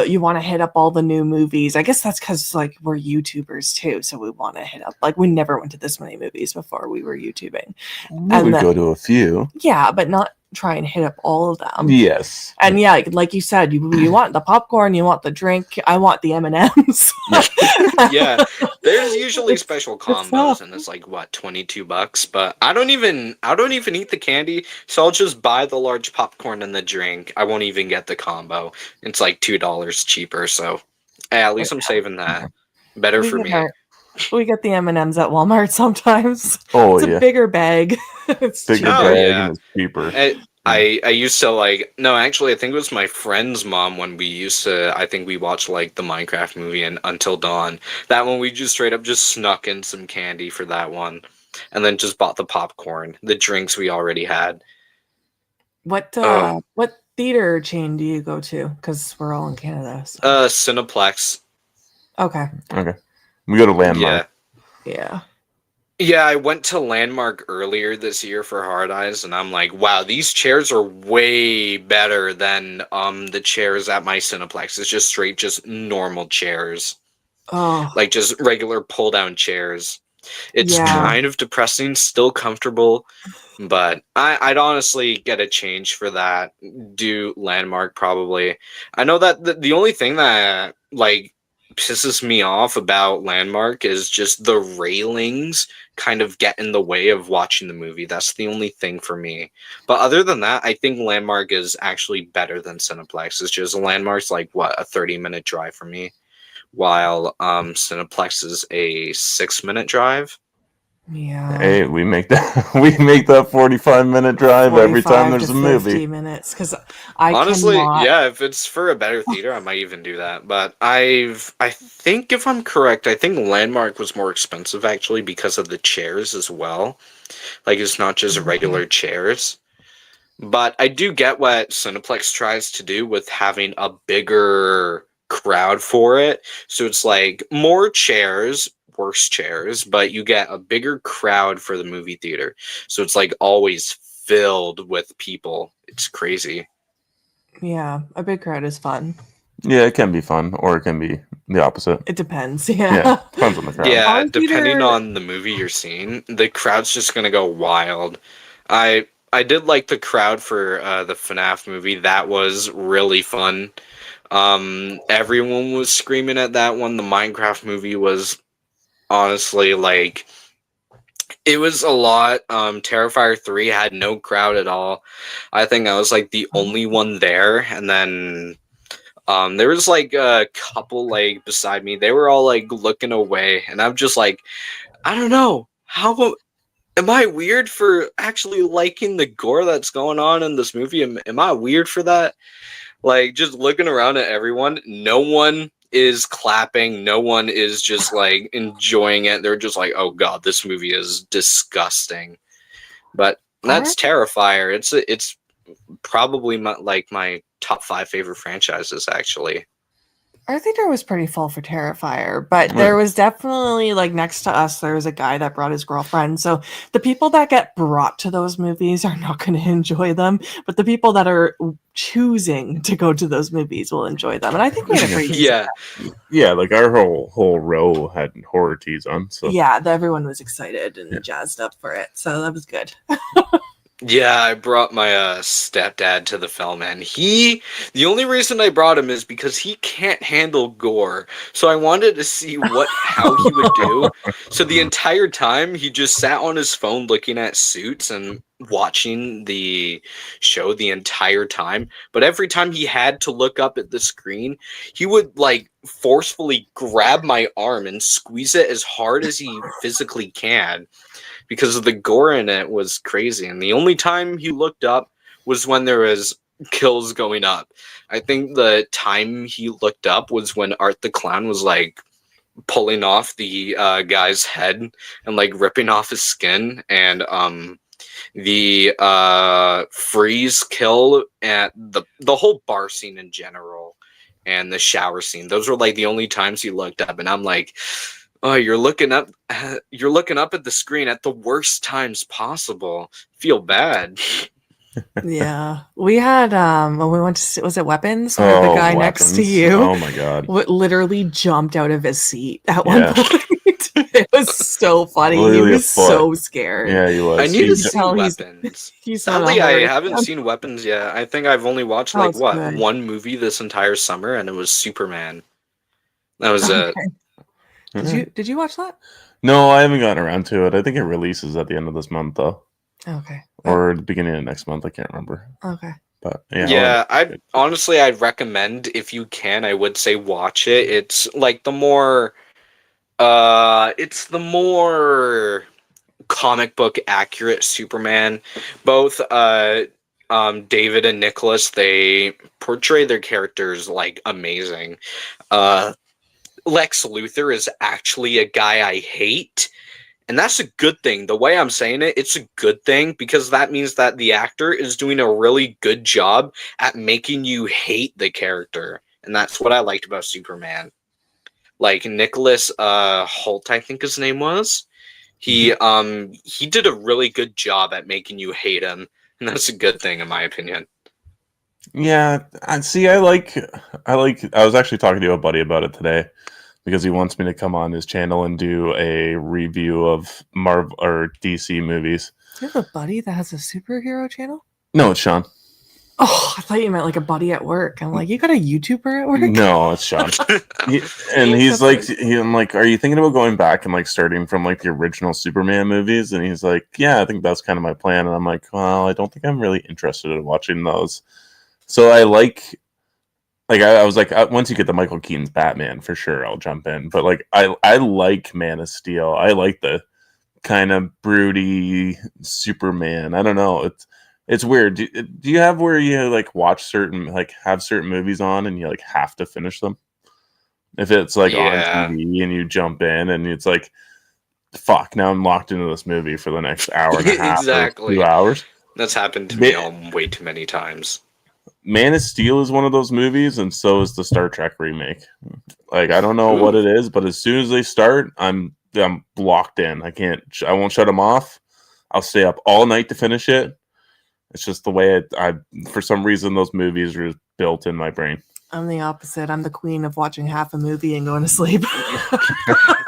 you want to hit up all the new movies. I guess that's because like we're YouTubers too, so we want to hit up like we never went to this many movies before we were YouTubing. We And would then, go to a few. yeah, but not try and hit up all of them. Yes. And yeah, like you said, you want the popcorn, you want the drink. I want the M&Ms. Yeah, there's usually It's- special it's combos, tough. and it's like what, $22. But I don't even eat the candy, so I'll just buy the large popcorn and the drink. I won't even get the combo. It's like $2 cheaper, so hey, at least I'm saving that. Better We for get me. our we get the M&Ms at Walmart sometimes. Oh, It's a yeah. bigger bag. It's Bigger Oh, cheaper. bag yeah. and it's cheaper. I used to like, no, actually I think it was my friend's mom when we used to, I think we watched like the Minecraft movie and Until Dawn. That one we just straight up just snuck in some candy for that one, and then just bought the popcorn, the drinks we already had. Oh, What theater chain do you go to? Because we're all in Canada. So. Cineplex. Okay. Okay. We go to Landmark. Yeah. Yeah, I went to Landmark earlier this year for Hard Eyes, and I'm like, wow, these chairs are way better than the chairs at my Cineplex. It's just straight, just normal chairs, Oh, like just regular pull down chairs. It's yeah. kind of depressing, still comfortable, but I'd honestly get a change for that. Do Landmark probably. I know that the only thing that like pisses me off about Landmark is just the railings kind of get in the way of watching the movie. That's the only thing for me. But other than that, I think Landmark is actually better than Cineplex. It's just Landmark's like what, a 30-minute drive for me, while Cineplex is a 6-minute drive. Yeah. Hey, we make that 45-minute drive every time 45 there's to a movie. 50 minutes because I Honestly, cannot. yeah, if it's for a better theater, I might even do that. But I think if I'm correct, I think Landmark was more expensive actually because of the chairs as well. Like it's not just regular chairs. But I do get what Cineplex tries to do with having a bigger crowd for it. So it's like more chairs, worse chairs, but you get a bigger crowd for the movie theater. So it's like always filled with people. It's crazy. Yeah, a big crowd is fun. Yeah, it can be fun, or it can be the opposite. It depends. Yeah, Yeah. depends on the crowd. Yeah, Our depending theater- on the movie you're seeing, the crowd's just gonna go wild. I did like the crowd for the FNAF movie. That was really fun. Everyone was screaming at that one. The Minecraft movie was honestly like it was a lot. Terrifier 3 had no crowd at all. I think I was like the only one there, and then there was like a couple like beside me. They were all like looking away, and I'm just like, I don't know. How am I weird for actually liking the gore that's going on in this movie? Am I weird for that? Like just looking around at everyone, no one is clapping, no one is just like enjoying it. They're just like, "Oh god, this movie is disgusting." But that's Terrifier. It's probably my top 5 favorite franchises actually. Our theater was pretty full for Terrifier, but there was definitely like next to us, there was a guy that brought his girlfriend. So the people that get brought to those movies are not going to enjoy them, but the people that are choosing to go to those movies will enjoy them. And I think we had a pretty decent Yeah, like our whole row had horror teas on. So yeah, everyone was excited and jazzed up for it, so that was good. Yeah, I brought my stepdad to the film, and the only reason I brought him is because he can't handle gore. So I wanted to see how he would do. So the entire time he just sat on his phone looking at Suits and watching the show the entire time. But every time he had to look up at the screen, he would like forcefully grab my arm and squeeze it as hard as he physically can because of the gore in it was crazy. And the only time he looked up was when there was kills going up. I think the time he looked up was when Art the Clown was like pulling off the guy's head and like ripping off his skin, and the freeze kill at the whole bar scene in general and the shower scene. Those were like the only times he looked up, and I'm like, oh, you're looking up at the screen at the worst times possible. Feel bad. Yeah, we had when we went to was it Weapons, where the guy next to Weapons. you Oh my god. literally jumped out of his seat at one Yeah. point. It was so funny. Literally He a was foot. so scared. Yeah, he was. I need to can see tell he's- Weapons. He's not a Sadly, I horror haven't fan. seen Weapons yet. I think I've only watched Oh, like it's good. one movie this entire summer, and it was Superman. That was it. Okay. Did you watch that? No, I haven't gotten around to it. I think it releases at the end of this month, though, Okay. or the beginning of next month. I can't remember. Okay. But yeah, Yeah, I'd recommend, if you can, I would say watch it. It's like it's the more comic book accurate Superman. Both David and Nicholas, they portray their characters like amazing. Lex Luthor is actually a guy I hate, and that's a good thing. The way I'm saying it, it's a good thing because that means that the actor is doing a really good job at making you hate the character. And that's what I liked about Superman. Like Nicholas Holt, I think his name was. He did a really good job at making you hate him, and that's a good thing in my opinion. yeah. I see. I like. I was actually talking to a buddy about it today because he wants me to come on his channel and do a review of Marvel or DC movies. Do you have a buddy that has a superhero channel? No, it's Sean. Oh, I thought you meant like a buddy at work. I'm like, you got a YouTuber at work? No, it's Sean. I'm like, are you thinking about going back and like starting from like the original Superman movies? And he's like, yeah, I think that's kind of my plan. And I'm like, well, I don't think I'm really interested in watching those. So I I was like, once you get the Michael Keaton's Batman, for sure, I'll jump in. But like, I like Man of Steel. I like the kind of broody Superman. I don't know. It's weird. Do you have where you like watch have certain movies on and you like have to finish them? If it's like Yeah. on TV and you jump in and it's like, fuck, now I'm locked into this movie for the next hour and a half Exactly. or 2 hours. That's happened to me way too many times. Man of Steel is one of those movies, and so is the Star Trek remake. Like, I don't know what it is, but as soon as they start, I'm locked in. I won't shut them off. I'll stay up all night to finish it. It's just the way I for some reason those movies are built in my brain. I'm the opposite. I'm the queen of watching half a movie and going to sleep.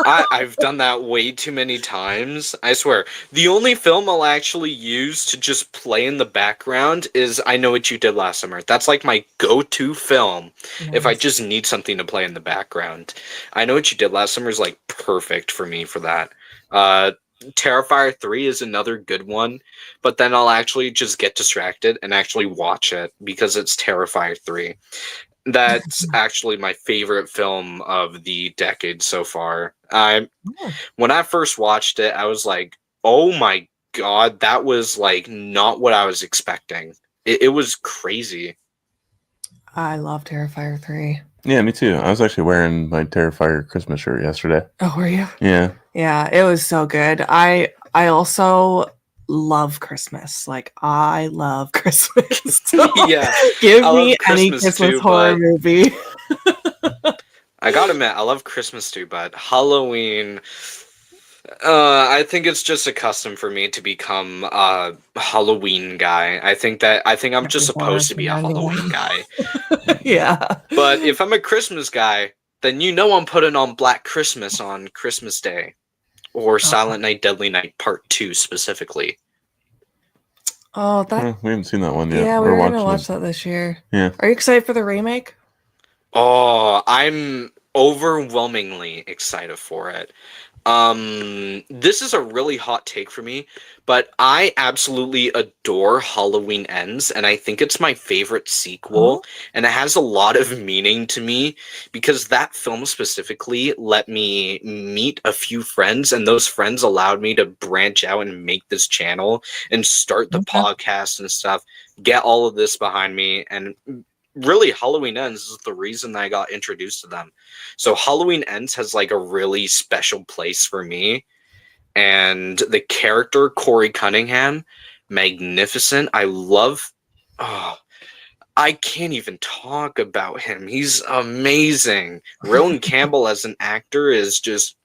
I've done that way too many times. I swear. The only film I'll actually use to just play in the background is I Know What You Did Last Summer. That's like my go-to film if I just need something to play in the background. I Know What You Did Last Summer is like perfect for me for that. Terrifier 3 is another good one, but then I'll actually just get distracted and actually watch it because it's Terrifier 3. That's actually my favorite film of the decade so far. When I first watched it, I was like, oh my god, that was like not what I was expecting. It was crazy. I love Terrifier 3. Yeah, me too. I was actually wearing my Terrifier Christmas shirt yesterday. Oh, were you? Yeah. Yeah, it was so good. I also love Christmas. Like, I love Christmas. Yeah, Give I me love any Christmas Christmas too, horror but- movie. I gotta admit, I love Christmas too, but Halloween, I think it's just a custom for me to become a Halloween guy. I think I'm just supposed to be a Halloween guy. Yeah. But if I'm a Christmas guy, then you know I'm putting on Black Christmas on Christmas Day. Or Silent Night, Deadly Night Part 2 specifically. Oh, that We haven't seen that one yet. yeah, we were gonna watching watch it. that this year. Yeah. Are you excited for the remake? Oh, I'm overwhelmingly excited for it. This is a really hot take for me, but I absolutely adore Halloween Ends, and I think it's my favorite sequel, and it has a lot of meaning to me because that film specifically let me meet a few friends, and those friends allowed me to branch out and make this channel and start the Okay. podcast and stuff, get all of this behind me, and really Halloween Ends is the reason that I got introduced to them. So Halloween Ends has like a really special place for me. And the character Corey Cunningham, magnificent. I love oh, I can't even talk about him. He's amazing. Rowan Campbell as an actor is just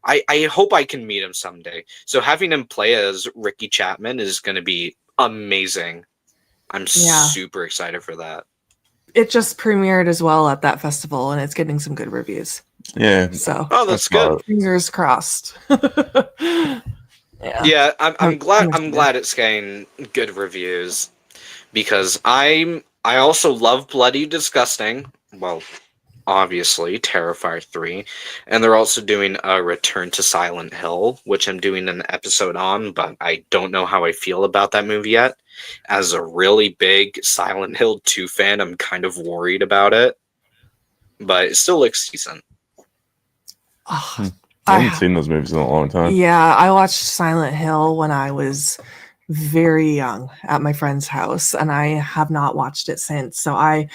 I hope I can meet him someday. So having him play as Ricky Chapman is gonna be amazing. I'm Yeah. super excited for that. It just premiered as well at that festival, and it's getting some good reviews. Yeah. So Oh, that's good. fingers crossed. Yeah. Yeah, I'm glad I'm excited. glad it's getting good reviews because I also love Bloody Disgusting. Well, obviously Terrifier 3, and they're also doing a Return to Silent Hill, which I'm doing an episode on, but I don't know how I feel about that movie yet. As a really big Silent Hill 2 fan, I'm kind of worried about it, but it still looks decent. Oh, I haven't seen those movies in a long time. Yeah, I watched Silent Hill when I was very young at my friend's house, and I have not watched it since. So I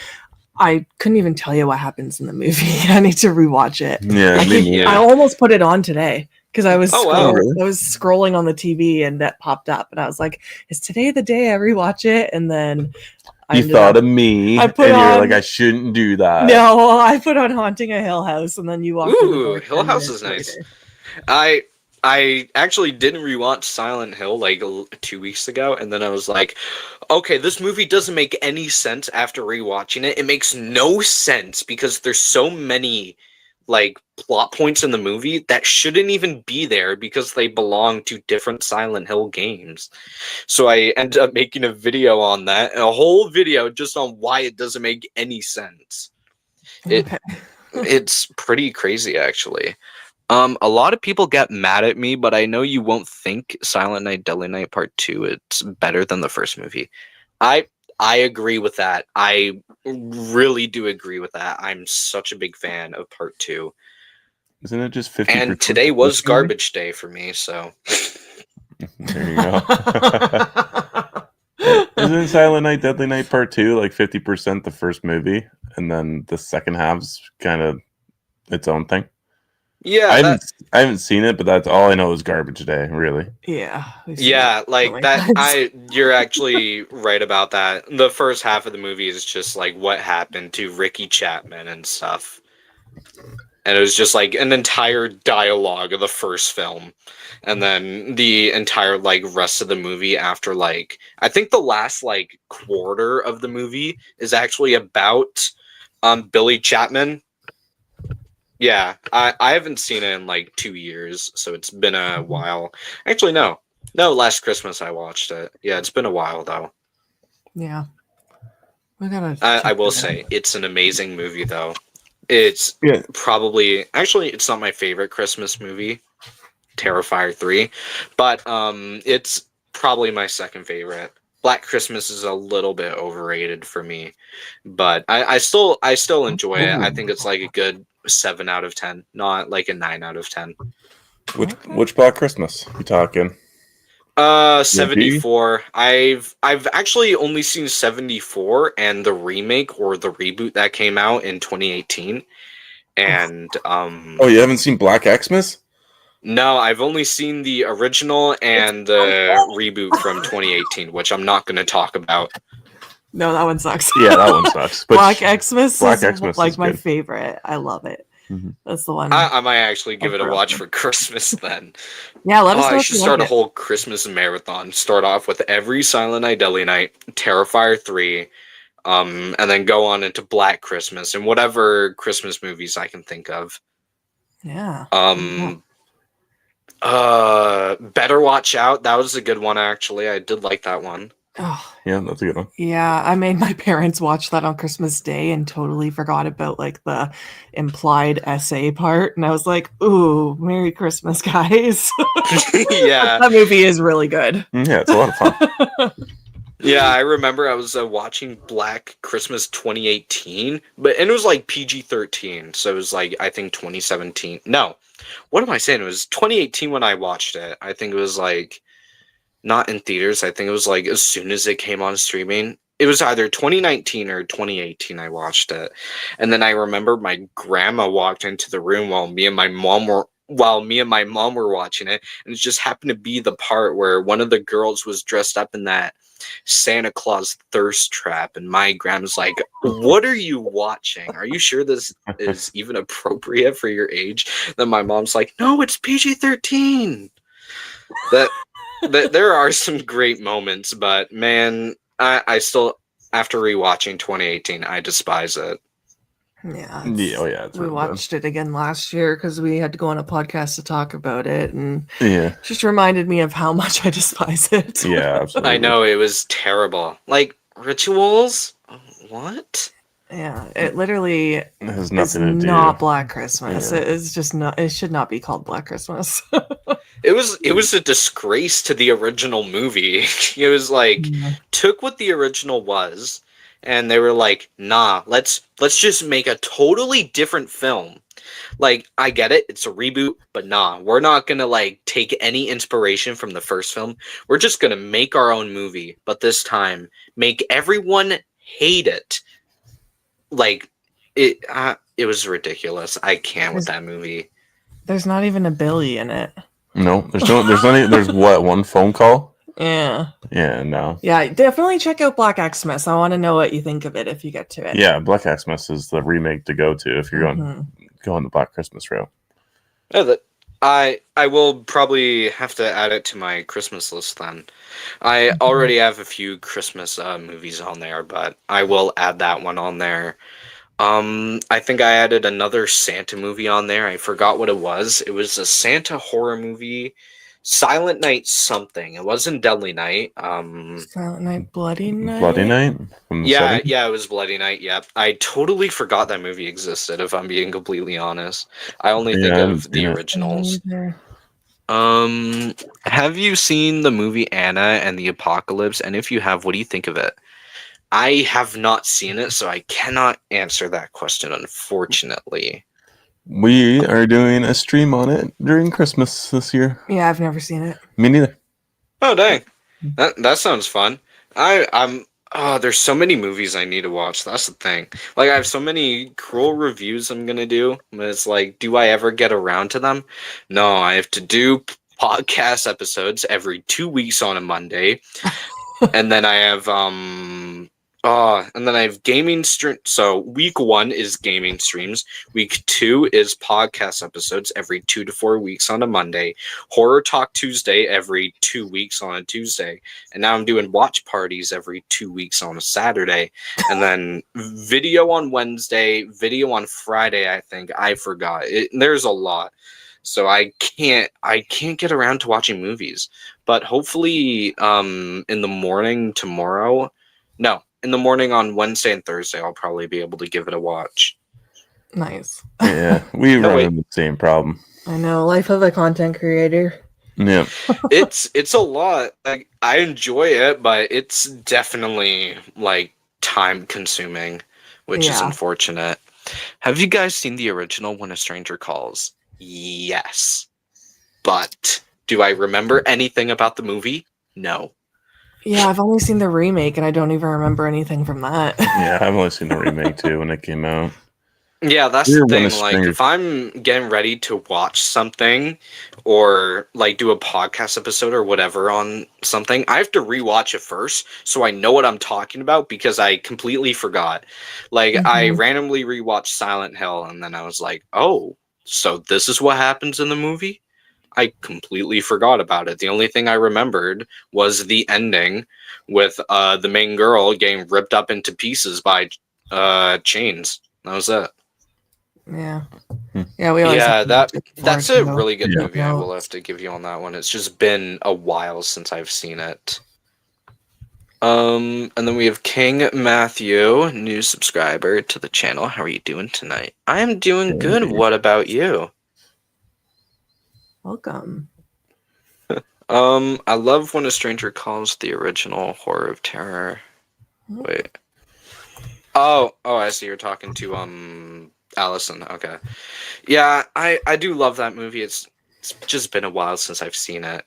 couldn't even tell you what happens in the movie. I need to rewatch it. Yeah, I almost put it on today because I was Oh, wow. I was scrolling on the TV and that popped up, and I was like, "Is today the day I rewatch it?" And then you thought of me, and you're like, I shouldn't do that. No, I put on Haunting a Hill House, and then you walked in the door. Hill House is nice. I actually didn't rewatch Silent Hill like 2 weeks ago, and then I was like, okay, this movie doesn't make any sense after rewatching it. It makes no sense because there's so many like plot points in the movie that shouldn't even be there because they belong to different Silent Hill games. So I ended up making a video on that, a whole video just on why it doesn't make any sense. It's pretty crazy, actually. A lot of people get mad at me, but I know you won't think Silent Night, Deadly Night Part 2 it's better than the first movie. I agree with that. I really do agree with that. I'm such a big fan of Part 2. Isn't it just 50%? And today was garbage day for me, so there you go. Isn't Silent Night, Deadly Night Part 2 like 50% the first movie, and then the second half's kind of its own thing? Yeah, I haven't seen it, but that's all I know is garbage day, really. Yeah, like that. You're actually right about that. The first half of the movie is just like what happened to Ricky Chapman and stuff, and it was just like an entire dialogue of the first film, and then the entire like rest of the movie after like I think the last like quarter of the movie is actually about Billy Chapman. Yeah, I haven't seen it in like 2 years, so it's been a while. Actually, no, last Christmas I watched it. Yeah, it's been a while though. Yeah, we gotta. I will say it's an amazing movie though. It's probably actually it's not my favorite Christmas movie, Terrifier 3, but it's probably my second favorite. Black Christmas is a little bit overrated for me, but I still enjoy it. I think it's like a good 7 out of 10, not like a 9 out of 10. Which Black Christmas you talking? 74. I've actually only seen 74 and the remake or the reboot that came out in 2018. And oh, you haven't seen Black Xmas? No, I've only seen the original and the reboot from 2018, which I'm not going to talk about. No, that one sucks. Yeah, that one sucks. But Black Xmas is like is my good. favorite. I love it. Mm-hmm. That's the one. I might actually give it a watch for Christmas then. Yeah, let us know. I should start a whole Christmas marathon. Start off with every Silent Night, Deadly Night, Terrifier 3, and then go on into Black Christmas and whatever Christmas movies I can think of. Yeah. Better Watch Out. That was a good one, actually. I did like that one. Oh, Yeah, that's a good one. yeah, I made my parents watch that on Christmas Day and totally forgot about like the implied essay part. And I was like, "Ooh, Merry Christmas, guys!" Yeah. That movie is really good. Yeah, it's a lot of fun. Yeah, I remember I was watching Black Christmas 2018, and it was like PG-13, so it was like I think 2017. No, what am I saying? It was 2018 when I watched it. I think it was like not in theaters. I think it was like as soon as it came on streaming. It was either 2019 or 2018 I watched it. And then I remember my grandma walked into the room while me and my mom were watching it, and it just happened to be the part where one of the girls was dressed up in that Santa Claus thirst trap, and my grandma's like, "What are you watching? Are you sure this is even appropriate for your age?" Then my mom's like, "No, it's PG-13." That there are some great moments, but man, I still, after rewatching 2018, I despise it. Yeah, Yeah, oh yeah, it's we really bad. watched it again last year because we had to go on a podcast to talk about it, and Yeah, just reminded me of how much I despise it. yeah, absolutely. I know it was terrible. Like rituals? What? Yeah, it literally It has is nothing to do. not Black Christmas. Yeah. It is just not. It should not be called Black Christmas. It was a disgrace to the original movie. It was like Yeah. took what the original was, and they were like, "Nah, let's just make a totally different film." Like, I get it, it's a reboot, but nah, we're not gonna like take any inspiration from the first film. We're just gonna make our own movie, but this time make everyone hate it. Like, it was ridiculous. I can't with that movie. There's not even a Billy in it. No, there's what, one phone call? Yeah. Yeah, no. Yeah, definitely check out Black Xmas. I want to know what you think of it if you get to it. Yeah, Black Xmas is the remake to go to if you're Mhm. going the Black Christmas route. Yeah, I will probably have to add it to my Christmas list then. I already have a few Christmas movies on there, but I will add that one on there. I think I added another Santa movie on there. I forgot what it was. It was a Santa horror movie, Silent Night something. It wasn't Deadly Night. Silent Night, Bloody Night. Bloody Night from the Yeah, 70s? yeah, it was Bloody Night. Yep, I totally forgot that movie existed. If I'm being completely honest, I only think Yeah, I haven't of the seen it. originals. Neither. Have you seen the movie Anna and the Apocalypse? And if you have, what do you think of it? I have not seen it, so I cannot answer that question, unfortunately. We are doing a stream on it during Christmas this year. Yeah, I've never seen it. Me neither. Oh dang, that sounds fun. I'm oh, there's so many movies I need to watch. That's the thing. Like I have so many cruel reviews I'm gonna do, but it's like, do I ever get around to them? No, I have to do podcast episodes every 2 weeks on a Monday, and then I have gaming stream. So week 1 is gaming streams. Week 2 is podcast episodes every 2 to 4 weeks on a Monday. Horror Talk Tuesday every 2 weeks on a Tuesday. And now I'm doing watch parties every 2 weeks on a Saturday. And then video on Wednesday, video on Friday, I think. I forgot. There's a lot. So I can't get around to watching movies. But hopefully in the morning tomorrow. No, in the morning on Wednesday and Thursday, I'll probably be able to give it a watch. Nice. Yeah, we No, run wait. into the same problem. I know. Life of a content creator. Yeah. It's a lot. Like I enjoy it, but it's definitely like time consuming, which is Yeah. unfortunate. Have you guys seen the original When a Stranger Calls? Yes. But do I remember anything about the movie? No. Yeah, I've only seen the remake and I don't even remember anything from that. Yeah, I've only seen the remake too when it came out. Yeah, that's We're the When a thing. Like, Stranger- if I'm getting ready to watch something or like do a podcast episode or whatever on something, I have to rewatch it first so I know what I'm talking about because I completely forgot. Like, I Mhm. randomly rewatched Silent Hill and then I was like, oh, so this is what happens in the movie? I completely forgot about it. The only thing I remembered was the ending with the main girl getting ripped up into pieces by chains. That was it. Yeah. Hmm. Yeah, we always Yeah, have to watch it before that's I a go. really good Yeah. movie. I will have to give you on that one. It's just been a while since I've seen it. And then we have King Matthew, new subscriber to the channel. How are you doing tonight? I am doing good. Hey. What about you? Welcome. I love when a stranger calls the original Horror of Terror. Wait. Oh, I see you're talking to Allison. Okay. Yeah, I do love that movie. It's just been a while since I've seen it.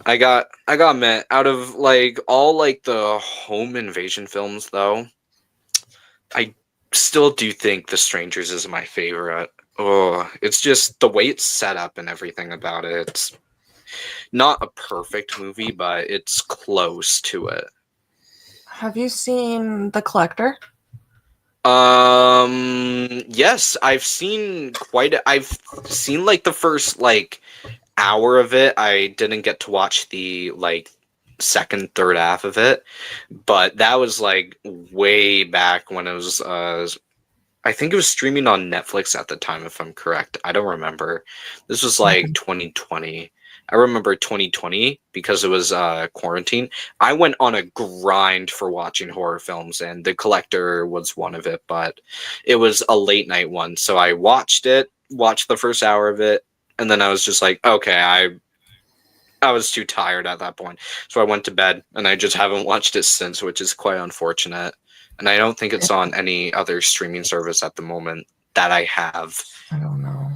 I got admit, out of like all like the home invasion films though, I still do think The Strangers is my favorite. Oh, it's just the way it's set up and everything about it. It's not a perfect movie, but it's close to it. Have you seen The Collector? Yes, I've seen like the first like hour of it. I didn't get to watch the like second, third half of it, but that was like way back when it was I think it was streaming on Netflix at the time, if I'm correct. I don't remember. This was like 2020. I remember 2020 because it was quarantine. I went on a grind for watching horror films, and The Collector was one of it, but it was a late night one. So I watched the first hour of it, and then I was just like, okay, I was too tired at that point. So I went to bed, and I just haven't watched it since, which is quite unfortunate. And I don't think it's on any other streaming service at the moment that I have. I don't know.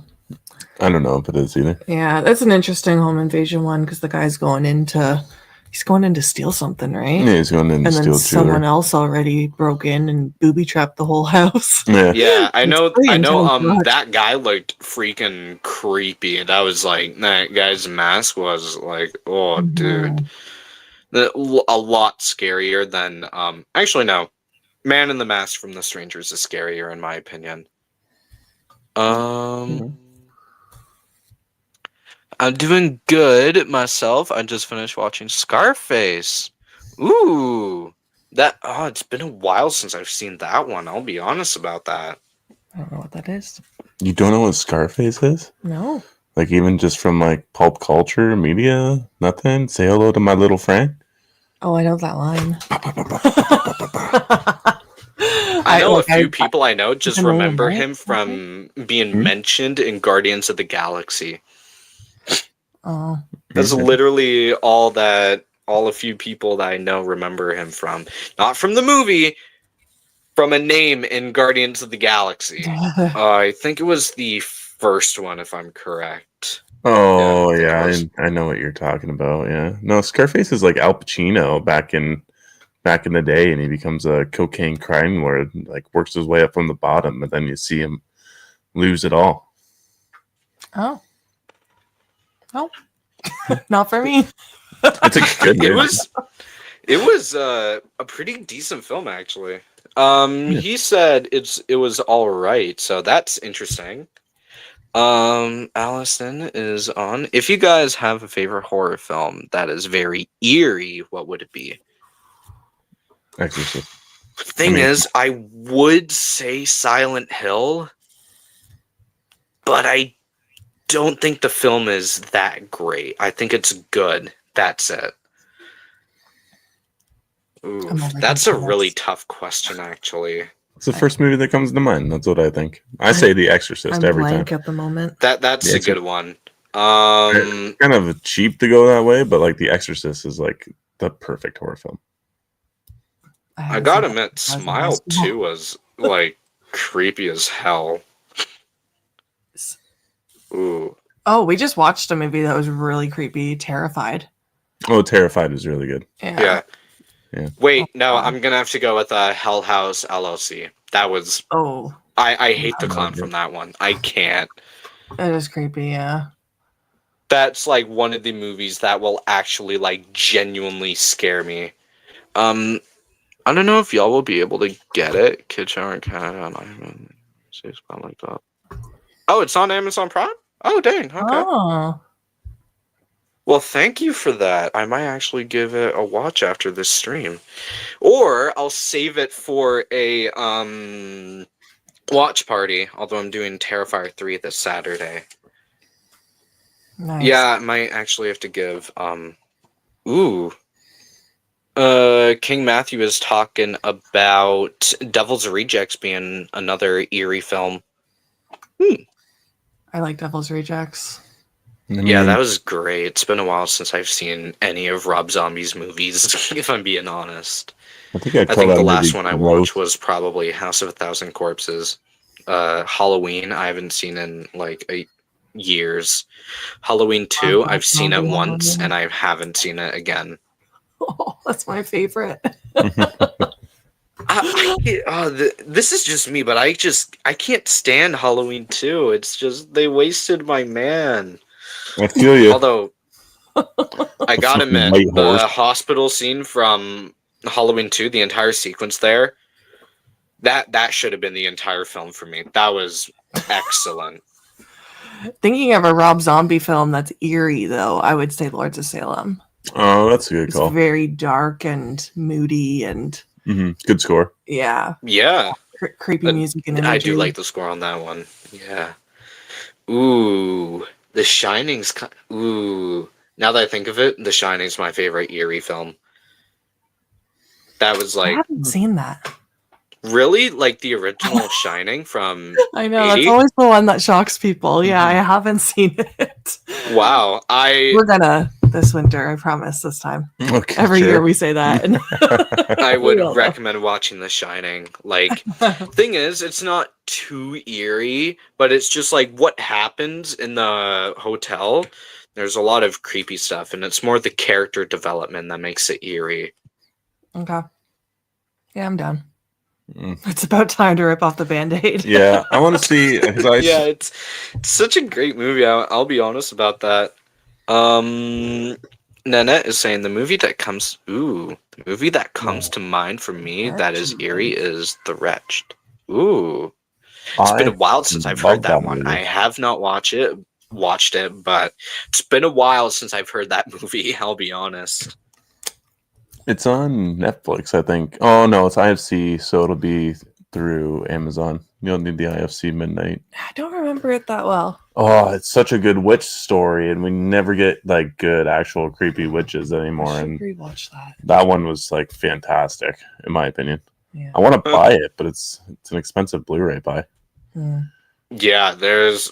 I don't know if it is either. Yeah, that's an interesting home invasion one because the guy's going in to steal something, right? Yeah, he's going in to And then steal someone jeweler. else already broke in and booby trapped the whole house. Yeah. Yeah, I know. It's pretty intense to watch. That guy looked freaking creepy. That was like that guy's mask was like, oh, dude, a lot scarier than Actually, no, Man in the Mask from The Strangers is scarier in my opinion. I'm doing good myself. I just finished watching Scarface. Ooh, it's been a while since I've seen that one. I'll be honest about that. I don't know what that is. You don't know what Scarface is? No. Like even just from like pulp culture, media, nothing? Say hello to my little friend? Oh, I know that line. I know a few people I know just I know remember him, him from being mentioned in Guardians of the Galaxy. Oh. That's literally all a few people that I know remember him from. Not from the movie, from a name in Guardians of the Galaxy. I think it was the first one, if I'm correct. Oh, Yeah, yeah, I know what you're talking about, yeah. No, Scarface is like Al Pacino back in the day, and he becomes a cocaine crime lord, like works his way up from the bottom, and then you see him lose it all. Oh. Not for me. It's a good movie. It was a pretty decent film, actually. He said it was all right, so that's interesting. Allison is on. If you guys have a favorite horror film that is very eerie, what would it be? Exorcist. Thing is, I would say Silent Hill, but I don't think the film is that great. I think it's good. That's it. Ooh, that's a really tough question, actually. It's the first movie that comes to mind. That's what I think. I say The Exorcist every time. At the moment. That's a good one. Kind of cheap to go that way, but like The Exorcist is like the perfect horror film. I gotta admit, Smile 2 was like creepy as hell. Ooh. Oh, we just watched a movie that was really creepy, Terrified. Oh, Terrified is really good. Yeah. Yeah. Wait, no, I'm gonna have to go with Hell House LLC. That was. Oh. I hate the clown from that one. I can't. It is creepy, yeah. That's like one of the movies that will actually like genuinely scare me. I don't know if y'all will be able to get it. Kid Shower and Cat on Ivan. Like that. Oh, it's on Amazon Prime? Oh, dang. Okay. Oh. Well, thank you for that. I might actually give it a watch after this stream. Or I'll save it for a watch party, although I'm doing Terrifier 3 this Saturday. Nice. Yeah, I might actually have to give ooh. King Matthew is talking about Devil's Rejects being another eerie film. I like Devil's Rejects. I Yeah, mean, that was great. It's been a while since I've seen any of Rob Zombie's movies, if I'm being honest. I think I I call think that the movie last one I gross. watched was probably House of a Thousand Corpses. Halloween, I haven't seen in like years. Halloween 2, I've seen it once, and I haven't seen it again. Oh, that's my favorite. This is just me, but I can't stand Halloween 2. It's just they wasted my man. I feel you. Although I gotta fucking admit, white horse. the hospital scene from Halloween 2, the entire sequence there, that should have been the entire film for me. That was excellent. Thinking of a Rob Zombie film that's eerie, though, I would say Lords of Salem. Oh, that's a good It's call. very dark and moody, and Good score. yeah, Yeah, creepy music and imagery. I do like the score on that one. Yeah. Ooh, The Shining's. Ooh, now that I think of it, The Shining's my favorite eerie film. That was I like haven't seen that. really like the original Shining from I know that's 80? always the one that shocks people. Yeah, I haven't seen it. Wow, We're gonna this winter, I promise. This time, Okay, every sure. year we say that. And I would We will, though. recommend watching The Shining. Like, thing is, it's not too eerie, but it's just like what happens in the hotel. There's a lot of creepy stuff, and it's more the character development that makes it eerie. Okay. Yeah, I'm down. Mm. It's about time to rip off the Band-Aid. Yeah, I want to see because Yeah, it's such a great movie. I'll be honest about that. Nanette is saying the movie that comes to mind for me that is eerie is The Wretched. Ooh. It's been a while since I've heard that one. I have not watched it, but it's been a while since I've heard that movie, I'll be honest. It's on Netflix, I think. Oh no, it's IFC, so it'll be through Amazon. You don't need the IFC midnight. I don't remember it that well. Oh, it's such a good witch story, and we never get like good actual creepy witches anymore. I And should rewatch that. that one was like fantastic, in my opinion. Yeah. I want to buy it, but it's an expensive Blu-ray buy. Yeah, there's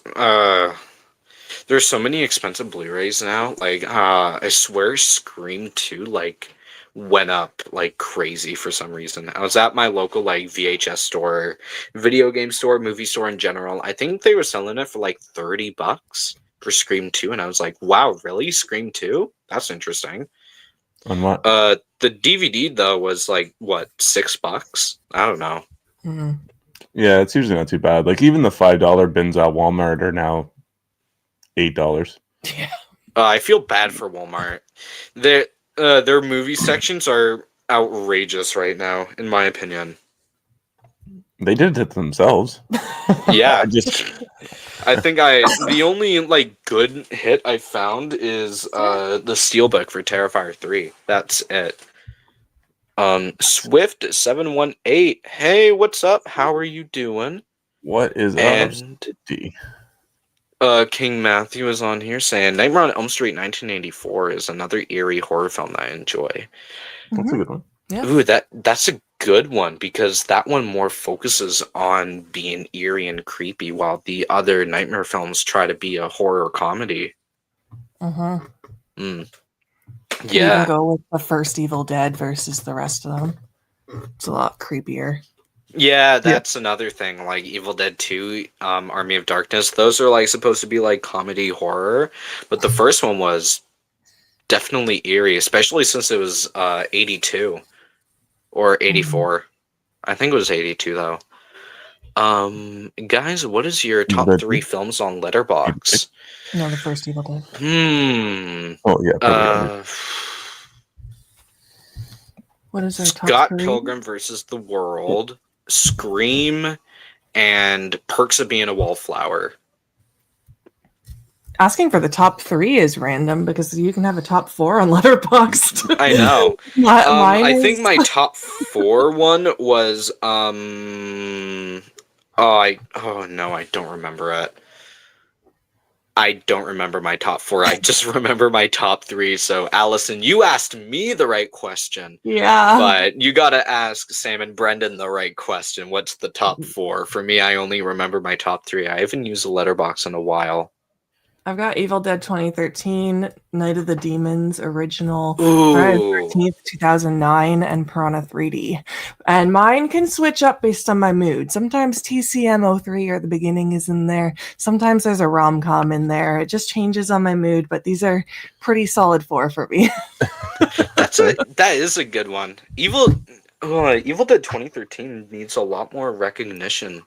so many expensive Blu-rays now. Like, I swear Scream 2 like went up like crazy for some reason. I was at my local like VHS store, video game store, movie store in general. I think they were selling it for like $30 for Scream 2, and I was like, wow, really? Scream 2? That's interesting. On what? The DVD though was like what, $6? I don't know. Yeah, it's usually not too bad. Like even the $5 bins at Walmart are now $8. Yeah. I feel bad for Walmart. Their movie sections are outrageous right now, in my opinion. They did it themselves. Yeah, I I think the only like good hit I found is the Steelbook for Terrifier 3. That's it. Swift 718. Hey, what's up? How are you doing? What is And up? King Matthew is on here saying Nightmare on Elm Street 1984 is another eerie horror film that I enjoy. That's a good one. Yeah. Ooh, that's a good one because that one more focuses on being eerie and creepy, while the other Nightmare films try to be a horror comedy. You Yeah, can go with the first Evil Dead versus the rest of them. It's a lot creepier. yeah, that's another thing. Like Evil Dead 2, Army of Darkness, those are like supposed to be like comedy horror, but the first one was definitely eerie, especially since it was 82 or 84. I think it was 82 though. Guys, what is your top 3 films on Letterboxd? No, the first Evil Dead. Oh yeah. probably. What is our top Scott 3? Pilgrim versus the World, Scream, and Perks of Being a Wallflower. Asking for the top 3 is random because you can have a top 4 on Letterboxd. I know. Mine I is- think my top 4 one was oh no, I don't remember it. I don't remember my top 4. I just remember my top 3. So, Allison, you asked me the right question, Yeah. but you gotta ask Sam and Brendan the right question. What's the top 4? For me, I only remember my top 3. I haven't used a letterbox in a while. I've got Evil Dead 2013, Night of the Demons original, Friday the Ooh. 13th, 2009, and Piranha 3D. And mine can switch up based on my mood. Sometimes TCM 03 or the beginning is in there. Sometimes there's a rom-com in there. It just changes on my mood, but these are pretty solid 4 for me. That is a good one. Evil Dead 2013 needs a lot more recognition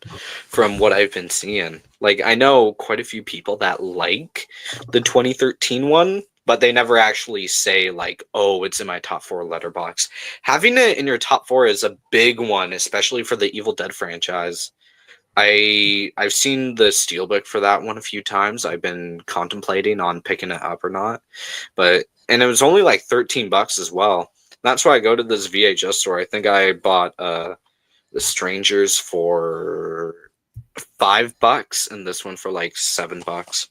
from what I've been seeing. Like, I know quite a few people that like the 2013 one, but they never actually say like, "Oh, it's in my top 4 letterbox." Having it in your top 4 is a big one, especially for the Evil Dead franchise. I've seen the steelbook for that one a few times. I've been contemplating on picking it up or not, and it was only like $13 as well. That's why I go to this VHS store. I think I bought The Strangers for $5 and this one for like $7.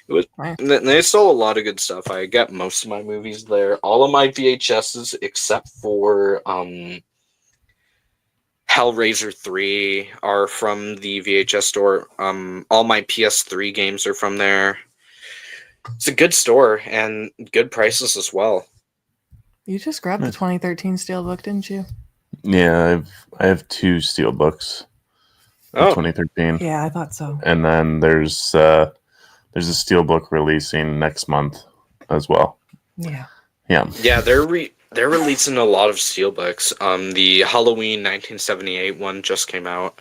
It was Right. they sold a lot of good stuff. I get most of my movies there. All of my VHSs except for Hellraiser 3 are from the VHS store. All my PS3 games are from there. It's a good store and good prices as well. You just grabbed the 2013 steelbook, didn't you? Yeah, I have 2 steelbooks. Oh, 2013. Yeah, I thought so. And then there's a steelbook releasing next month as well. Yeah. yeah, they're releasing a lot of steelbooks. The Halloween 1978 one just came out.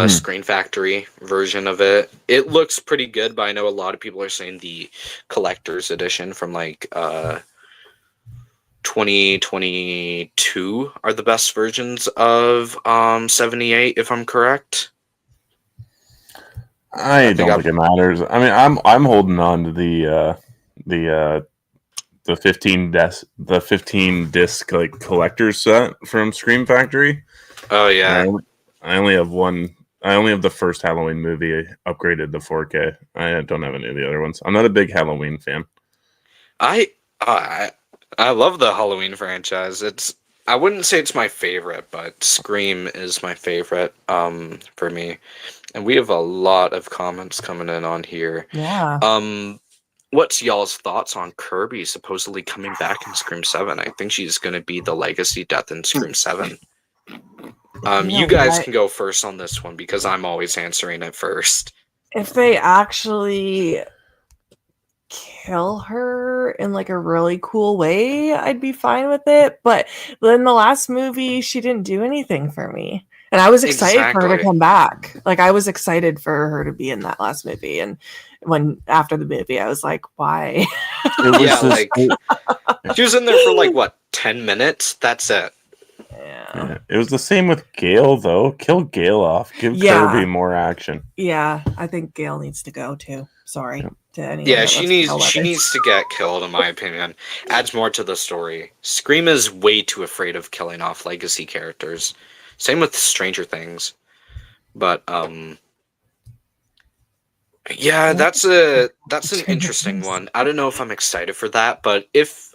Screen Factory version of it. It looks pretty good, but I know a lot of people are saying the collector's edition from like 2022 are the best versions of 78, if I'm correct. I don't think it matters. I mean, I'm holding on to the 15 disc like collector's set from Scream Factory. Oh yeah. I only have one. I only have the first Halloween movie upgraded to 4K. I don't have any of the other ones. I'm not a big Halloween fan. I love the Halloween franchise. I wouldn't say it's my favorite, but Scream is my favorite for me. And we have a lot of comments coming in on here. Yeah. What's y'all's thoughts on Kirby supposedly coming back in Scream 7? I think she's going to be the legacy death in Scream 7. You guys can go first on this one because I'm always answering it first. If they actually kill her in like a really cool way, I'd be fine with it. But in the last movie, she didn't do anything for me. And I was excited for her to come back. Like, I was excited for her to be in that last movie. And after the movie, I was like, why? She was in there for like, what, 10 minutes? That's it. Yeah. It was the same with Gale, though. Kill Gale off. Give Kirby more action. Yeah, I think Gale needs to go, too. Sorry to anyone. Yeah, she needs to get killed, in my opinion. Adds more to the story. Scream is way too afraid of killing off legacy characters. Same with Stranger Things. But, yeah, that's an interesting one. I don't know if I'm excited for that, but if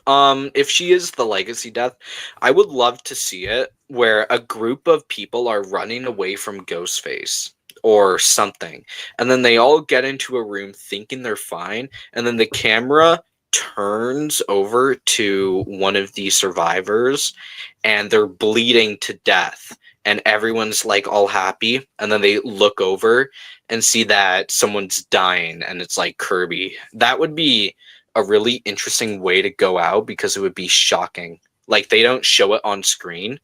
she is the legacy death, I would love to see it where a group of people are running away from Ghostface or something, and then they all get into a room thinking they're fine, and then the camera turns over to one of the survivors and they're bleeding to death and everyone's like all happy, and then they look over and see that someone's dying and it's like Kirby. That would be a really interesting way to go out because it would be shocking. Like, they don't show it on screen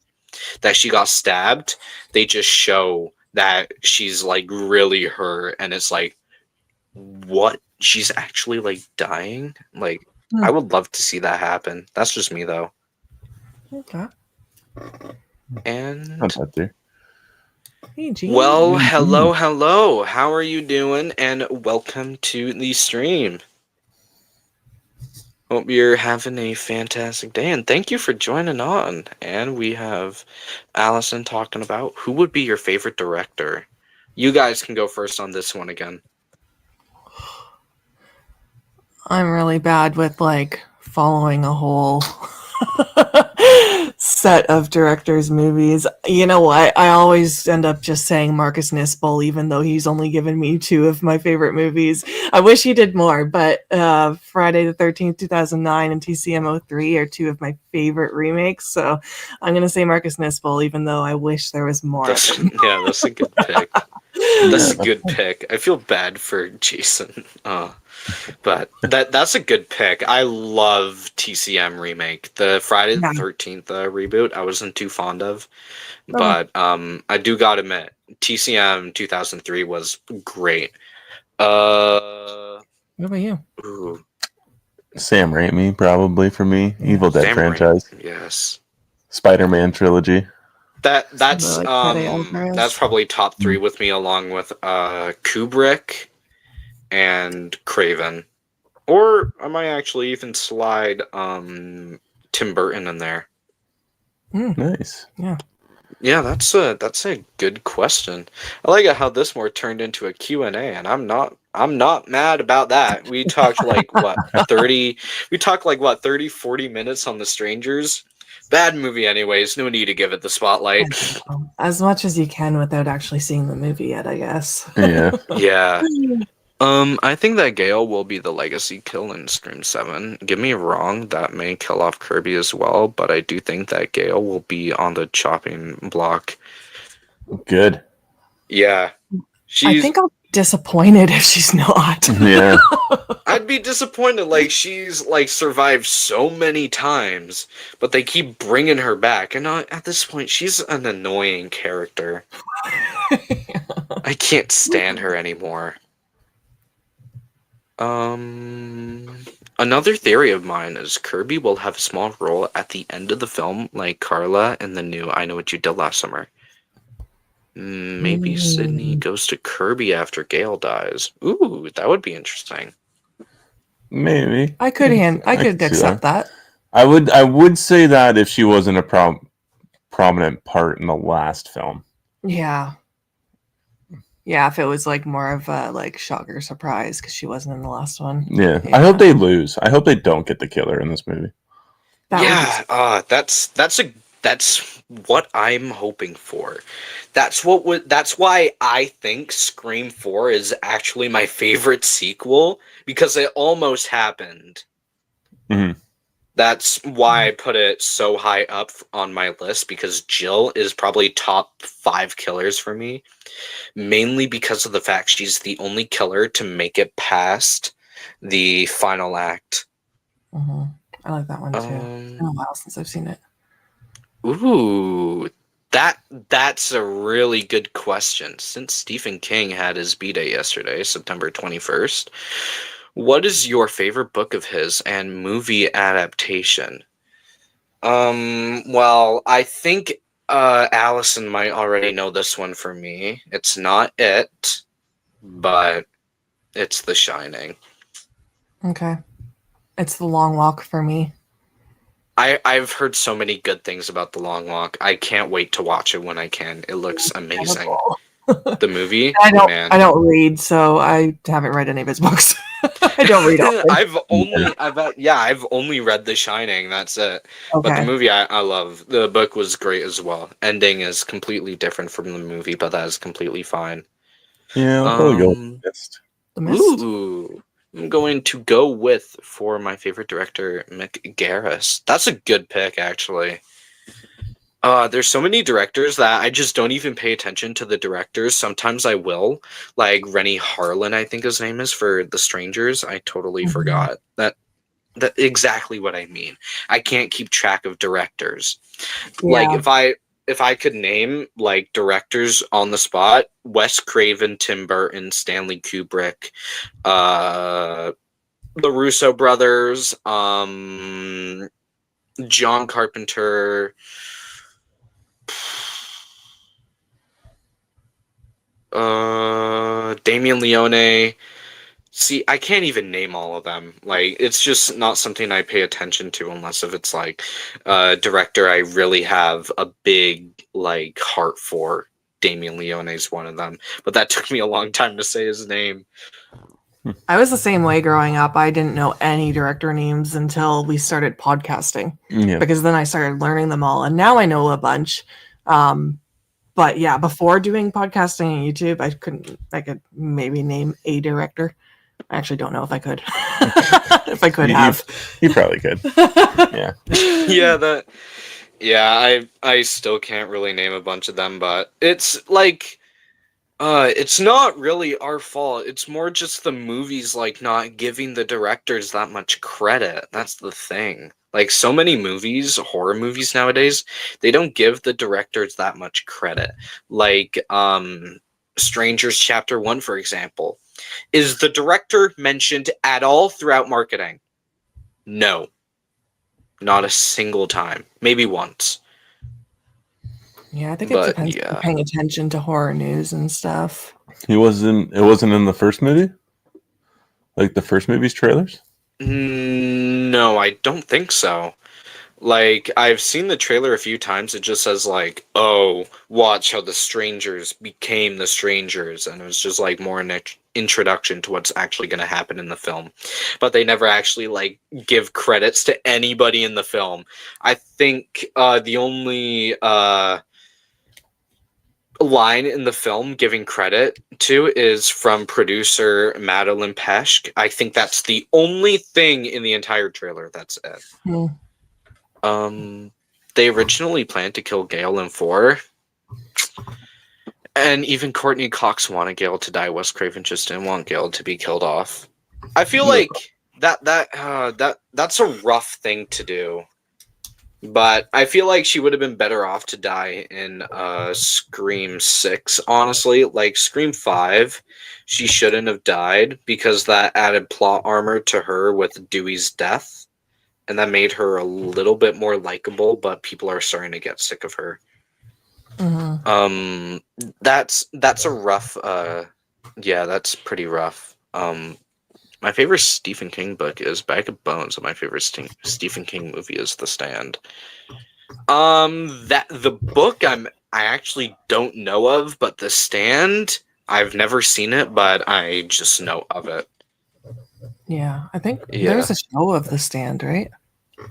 that she got stabbed. They just show that she's like really hurt and it's like, what? She's actually like dying? Like, I would love to see that happen. That's just me though. Okay. And hey, Gene. well, hello. How are you doing? And welcome to the stream. Hope you're having a fantastic day, and thank you for joining on. And we have Allison talking about who would be your favorite director. You guys can go first on this one again. I'm really bad with like following a whole set of directors' movies. You know what? I always end up just saying Marcus Nispel, even though he's only given me two of my favorite movies. I wish he did more, but Friday the 13th, 2009 and TCM03 are two of my favorite remakes. So I'm going to say Marcus Nispel, even though I wish there was more of him. Yeah, that's a good pick. That's a good pick. I feel bad for Jason. But that's a good pick. I love TCM remake. The Friday the Yeah. 13th reboot I wasn't too fond of. Oh. But I do gotta admit, TCM 2003 was great. What What about you? Ooh, Sam Raimi, probably for me. Yeah. Evil Dead Sam franchise. Raimi, yes. Spider-Man trilogy. That's Like Fede Alvarez. that's probably top three with me, along with Kubrick and Craven. Or I might actually even slide Tim Burton in there. Nice. Yeah, that's a good question. I like how this more turned into a Q&A, and I'm not mad about that. We talked like what 30 40 minutes on The Strangers. Bad movie anyways, no need to give it the spotlight. As much as you can without actually seeing the movie yet, I guess. Yeah. Yeah. I think that Gale will be the legacy kill in Scream 7. Get me wrong, that may kill off Kirby as well, but I do think that Gale will be on the chopping block. Good. Yeah. I think I'll be disappointed if she's not. Yeah. I'd be disappointed. Like, she's like survived so many times, but they keep bringing her back, and at this point, she's an annoying character. I can't stand her anymore. Another theory of mine is Kirby will have a small role at the end of the film, like Carla in the new I Know What You Did Last Summer. Maybe Sydney goes to Kirby after Gale dies. Ooh, that would be interesting. Maybe. I could accept that. I would say that if she wasn't a prominent part in the last film. Yeah. Yeah, if it was like more of a like shocker surprise because she wasn't in the last one. Yeah. I hope they lose. I hope they don't get the killer in this movie. That's what I'm hoping for. That's why I think Scream 4 is actually my favorite sequel, because it almost happened. Mm-hmm. That's why I put it so high up on my list, because Jill is probably top 5 killers for me, mainly because of the fact she's the only killer to make it past the final act. Mm-hmm. I like that one too. It's been a while since I've seen it. Ooh, that's a really good question. Since Stephen King had his B-Day yesterday, September 21st, what is your favorite book of his and movie adaptation? Well, I think Allison might already know this one for me. It's not It, but it's The Shining. Okay. It's The Long Walk for me. I've heard so many good things about The Long Walk. I can't wait to watch it when I can. It looks amazing. The movie? I don't read, so I haven't read any of his books. I don't read all I've only read The Shining, that's it. Okay. But the movie I love. The book was great as well. Ending is completely different from the movie, but that is completely fine. Yeah, I'll probably go with The Mist. The Mist? Ooh. I'm going to go with, for my favorite director, Mick Garris. That's a good pick, actually. There's so many directors that I just don't even pay attention to the directors. Sometimes I will. Like Rennie Harlan, I think his name is, for The Strangers. I totally forgot. That exactly what I mean. I can't keep track of directors. Yeah. Like if I could name like directors on the spot, Wes Craven, Tim Burton, Stanley Kubrick, the Russo brothers, John Carpenter, Damien Leone. See, I can't even name all of them. Like, it's just not something I pay attention to unless if it's like a director I really have a big like heart for. Damien Leone is one of them, but that took me a long time to say his name. I was the same way growing up. I didn't know any director names until we started podcasting, Yeah. because then I started learning them all, and now I know a bunch. But yeah, before doing podcasting and YouTube, I could maybe name a director. I actually don't know if I could. If I could have. You probably could. Yeah. I still can't really name a bunch of them, but it's like it's not really our fault. It's more just the movies like not giving the directors that much credit. That's the thing. Like so many movies, horror movies nowadays, they don't give the directors that much credit. Like Strangers Chapter 1, for example. Is the director mentioned at all throughout marketing? No. Not a single time. Maybe once. Yeah, I think it But, depends if yeah. you're paying attention to horror news and stuff. It wasn't in the first movie? Like the first movie's trailers? No, I don't think so. Like, I've seen the trailer a few times. It just says, like, oh, watch how the strangers became the strangers. And it was just, like, more an introduction to what's actually going to happen in the film. But they never actually, like, give credits to anybody in the film. I think the only line in the film giving credit to is from producer Madeline Peschke. I think that's the only thing in the entire trailer. That's it. They originally planned to kill Gale in 4, and even Courtney Cox wanted Gale to die. Wes Craven just didn't want Gale to be killed off. I feel like that's a rough thing to do. But I feel like she would have been better off to die in Scream 6, honestly. Like, Scream 5, she shouldn't have died because that added plot armor to her with Dewey's death. And that made her a little bit more likable, but people are starting to get sick of her. Mm-hmm. That's a rough... yeah, that's pretty rough. My favorite Stephen King book is Bag of Bones, and my favorite Stephen King movie is The Stand. That the book I actually don't know of, but The Stand, I've never seen it, but I just know of it. Yeah, I think Yeah. there's a show of The Stand, right?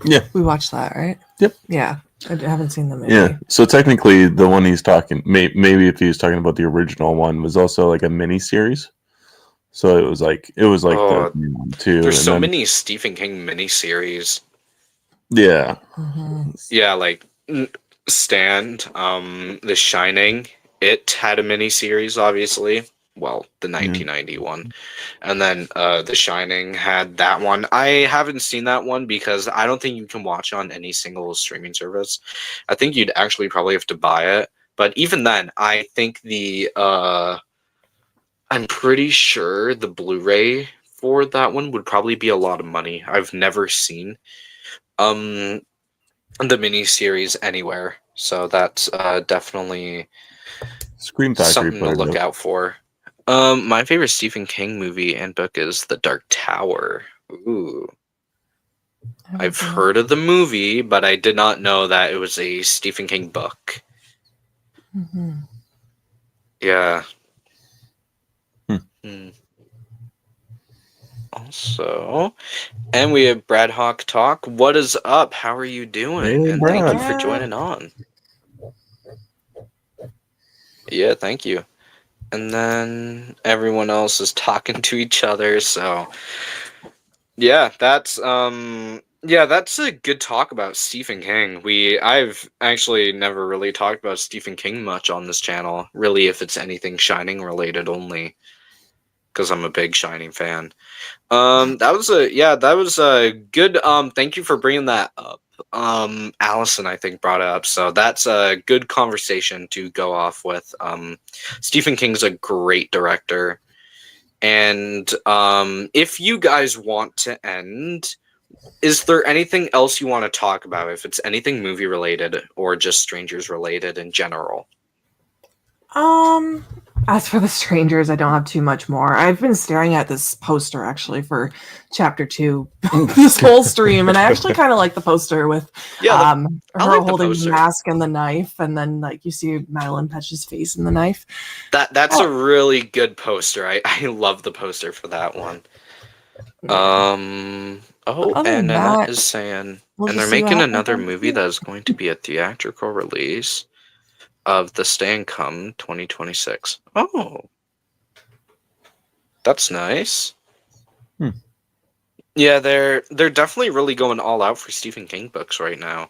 Yeah. We watched that, right? Yep. Yeah, I haven't seen the movie. Yeah. So technically, the one he's talking, maybe if he was talking about the original one, was also like a mini series. So it was like Oh, the new one too. There's and so then- many Stephen King miniseries. Yeah. Mm-hmm. Yeah, like Stand, The Shining. It had a miniseries, obviously. Well, the 1991. And then The Shining had that one. I haven't seen that one because I don't think you can watch on any single streaming service. I think you'd actually probably have to buy it. But even then, I think I'm pretty sure the Blu-ray for that one would probably be a lot of money. I've never seen the miniseries anywhere, so that's definitely Scream Factory something to put it look out. out for. My favorite Stephen King movie and book is The Dark Tower. Ooh. I've heard of the movie, but I did not know that it was a Stephen King book. Mm-hmm. Yeah. Hmm. Also, and we have Brad Hawk Talk. What is up? How are you doing? Hey, and thank you Brad. for joining on. Yeah, thank you. And then everyone else is talking to each other, so yeah, that's a good talk about Stephen King. I've actually never really talked about Stephen King much on this channel, really, if it's anything Shining related only, because I'm a big Shining fan. That was a good thank you for bringing that up. Allison, I think, brought it up, so that's a good conversation to go off with. Stephen King's a great director, and if you guys want to end, is there anything else you want to talk about, if it's anything movie related or just strangers related in general? As for the strangers, I don't have too much more. I've been staring at this poster actually for chapter 2 this whole stream, and I actually kind of like the poster with Yeah, I her like the holding the poster. mask and the knife, and then like you see Madeline Petch's face in the knife. That's a really good poster. I love the poster for that one. Oh, Other and than Annette that, is saying, we'll and they're just see what making happens another on movie TV. that is going to be a theatrical release of The Stand come 2026. Oh, that's nice. Hmm. Yeah, they're definitely really going all out for Stephen King books right now.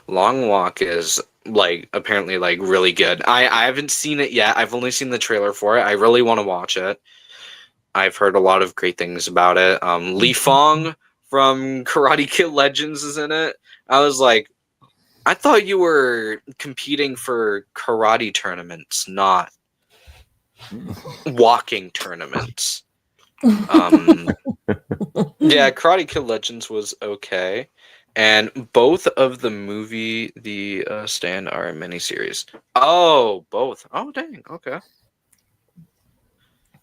Long Walk is like apparently like really good. I haven't seen it yet. I've only seen the trailer for it. I really want to watch it. I've heard a lot of great things about it. Li Fong from Karate Kid Legends is in it. I was like, I thought you were competing for karate tournaments, not walking tournaments. Yeah, Karate Kid Legends was okay, and both of the movie, the Stand, are a miniseries. Oh, both. Oh, dang. Okay.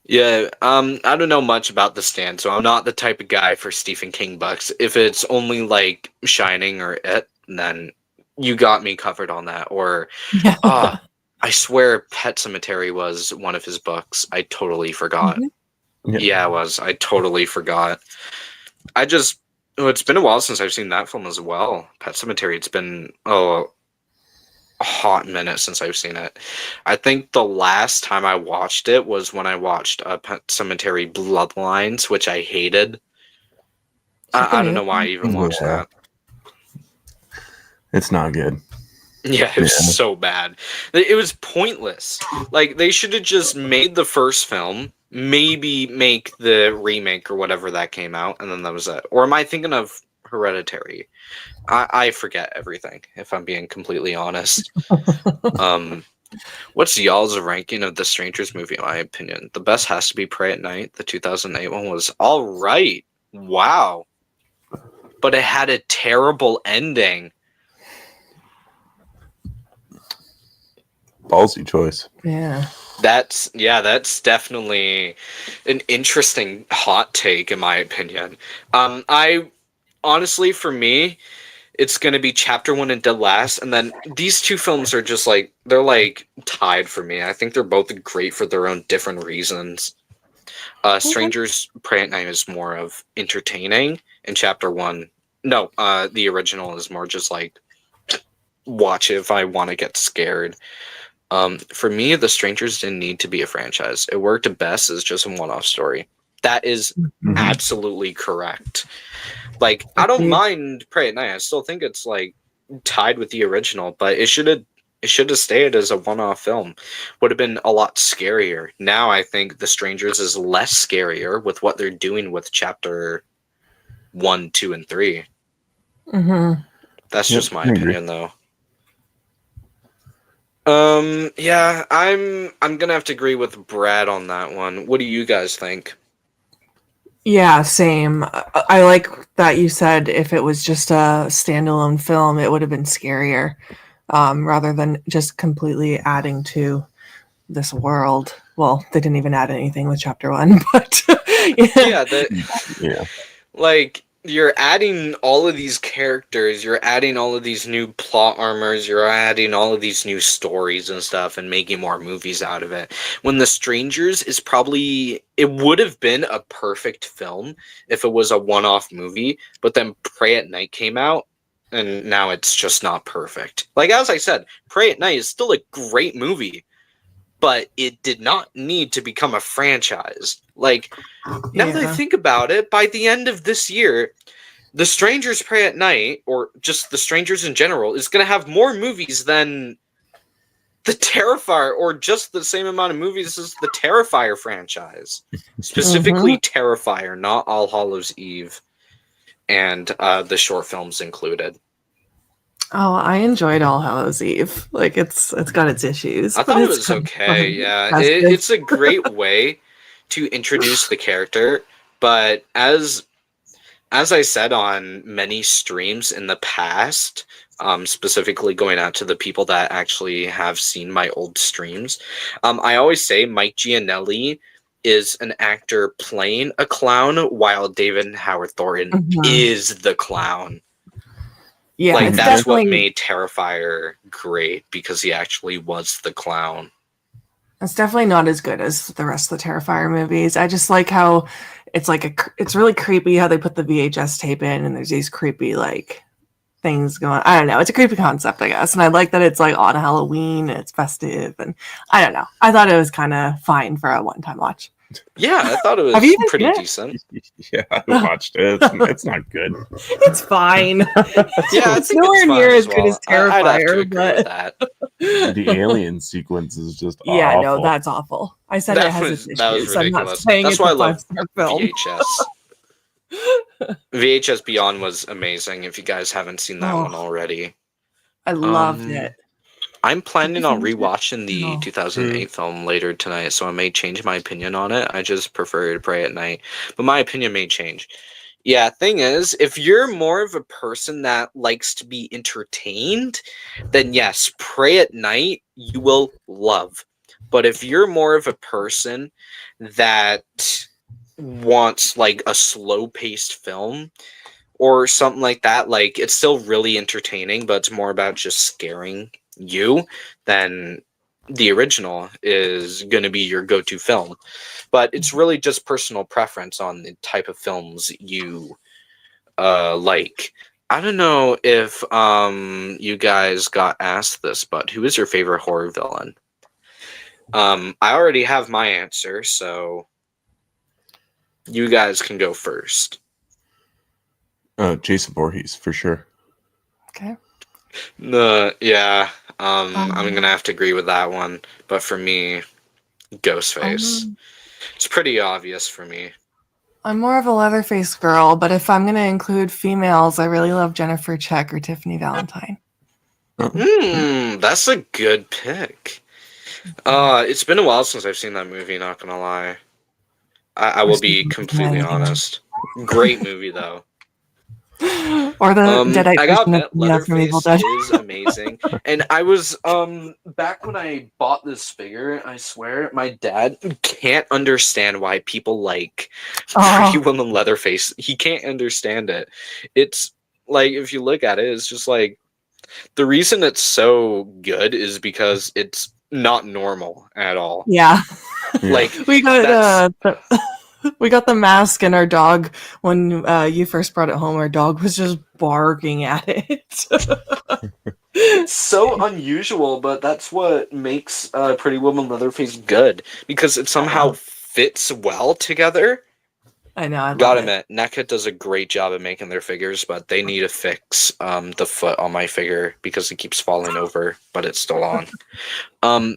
Yeah, I don't know much about The Stand, so I'm not the type of guy for Stephen King books. If it's only like Shining or It, then you got me covered on that. Or, Yeah. I swear Pet Cemetery was one of his books. I totally forgot. Mhm. Yeah, it was. I totally forgot. It's been a while since I've seen that film as well. Pet Cemetery. It's been a hot minute since I've seen it. I think the last time I watched it was when I watched Pet Cemetery Bloodlines, which I hated. I don't know why I even watched that. It's not good. Yeah, it was so bad. It was pointless. Like, they should have just made the first film, maybe make the remake or whatever that came out, and then that was it. Or am I thinking of Hereditary? I forget everything, if I'm being completely honest. What's y'all's ranking of the Strangers movie, in my opinion? The best has to be Pray at Night. The 2008 one was all right. Wow. But it had a terrible ending. Ballsy choice. Yeah. That's definitely an interesting hot take, in my opinion. I honestly, for me, it's going to be Chapter 1 and Dead Last, and then these two films are just like, they're like tied for me. I think they're both great for their own different reasons. Strangers Pray at Night is more of entertaining, and Chapter 1, no, the original is more just like, watch it if I want to get scared. For me, The Strangers didn't need to be a franchise. It worked best as just a one-off story. That is absolutely correct. Like, I don't mind Pray at Night. I still think it's like tied with the original, but it should have stayed as a one-off film. Would have been a lot scarier. Now I think The Strangers is less scarier with what they're doing with Chapter 1, 2, and 3. That's just my opinion, though. Yeah, I'm gonna have to agree with Brad on that one. What do you guys think? Yeah, same. I like that you said if it was just a standalone film, it would have been scarier, rather than just completely adding to this world. Well, they didn't even add anything with Chapter 1, but yeah, like, you're adding all of these characters, you're adding all of these new plot armors, you're adding all of these new stories and stuff and making more movies out of it. When The Strangers is probably, it would have been a perfect film if it was a one-off movie, but then Pray at Night came out and now it's just not perfect. Like, as I said, Pray at Night is still a great movie, but it did not need to become a franchise. Like, now that I think about it, by the end of this year, The Strangers Pray at Night, or just The Strangers in general, is going to have more movies than the Terrifier, or just the same amount of movies as the Terrifier franchise. Specifically Terrifier, not All Hallows Eve, and the short films included. Oh, I enjoyed All Hallows Eve. Like, it's got its issues. I thought it was okay. Yeah, it's a great way to introduce the character, but as as I said on many streams in the past, specifically going out to the people that actually have seen my old streams, I always say Mike Gianelli is an actor playing a clown, while David Howard Thornton is the clown. Yeah, Like, it's that's what definitely made Terrifier great, because he actually was the clown. it's definitely not as good as the rest of the Terrifier movies. I just like how it's like it's really creepy how they put the VHS tape in and there's these creepy like things going. I don't know. It's a creepy concept, I guess, and I like that it's like on Halloween and it's festive, and I don't know. I thought it was kind of fine for a one-time watch. Yeah, I thought it Have you was even pretty seen it? decent. Yeah, I watched it. It's not good. It's fine. Yeah, I It's think nowhere it's fine near as as good as well. I'd have to Terrifier, agree with but that. The alien sequence is just yeah, awful. no, that's awful. I said it has its That was issues. I'm not ridiculous. saying That's it's why I a love 5-star film. VHS. VHS Beyond was amazing. If you guys haven't seen that one already, I loved it. I'm planning on finish it? rewatching the No. 2008 film later tonight, so I may change my opinion on it. I just prefer to pray at night, but my opinion may change. Yeah, thing is, if you're more of a person that likes to be entertained, then yes, Pray at Night you will love. But if you're more of a person that wants like a slow-paced film or something like that, like it's still really entertaining, but it's more about just scaring you, then the original is going to be your go-to film. But it's really just personal preference on the type of films you like. I don't know if you guys got asked this, but who is your favorite horror villain? I already have my answer, so you guys can go first. Jason Voorhees for sure. Okay. Yeah, I'm gonna have to agree with that one. But for me, Ghostface. It's pretty obvious for me. I'm more of a Leatherface girl, but if I'm going to include females, I really love Jennifer Check or Tiffany Valentine. That's a good pick. It's been a while since I've seen that movie, not gonna lie. I will be completely honest. Great movie though. Or the Deadite I got version met of Tina from Evil Leatherface Dead. is amazing. And I was back when I bought this figure, I swear my dad can't understand why people like Pretty Woman Leatherface. He can't understand it. It's like, if you look at it, it's just like, the reason it's so good is because it's not normal at all. Yeah. Like, we got we got the mask, and our dog, when you first brought it home, our dog was just barking at it. It's so unusual, but that's what makes Pretty Woman Leatherface good, because it somehow fits well together. I know. I Gotta love it. admit, NECA does a great job at making their figures, but they need to fix the foot on my figure because it keeps falling over, but it's still on.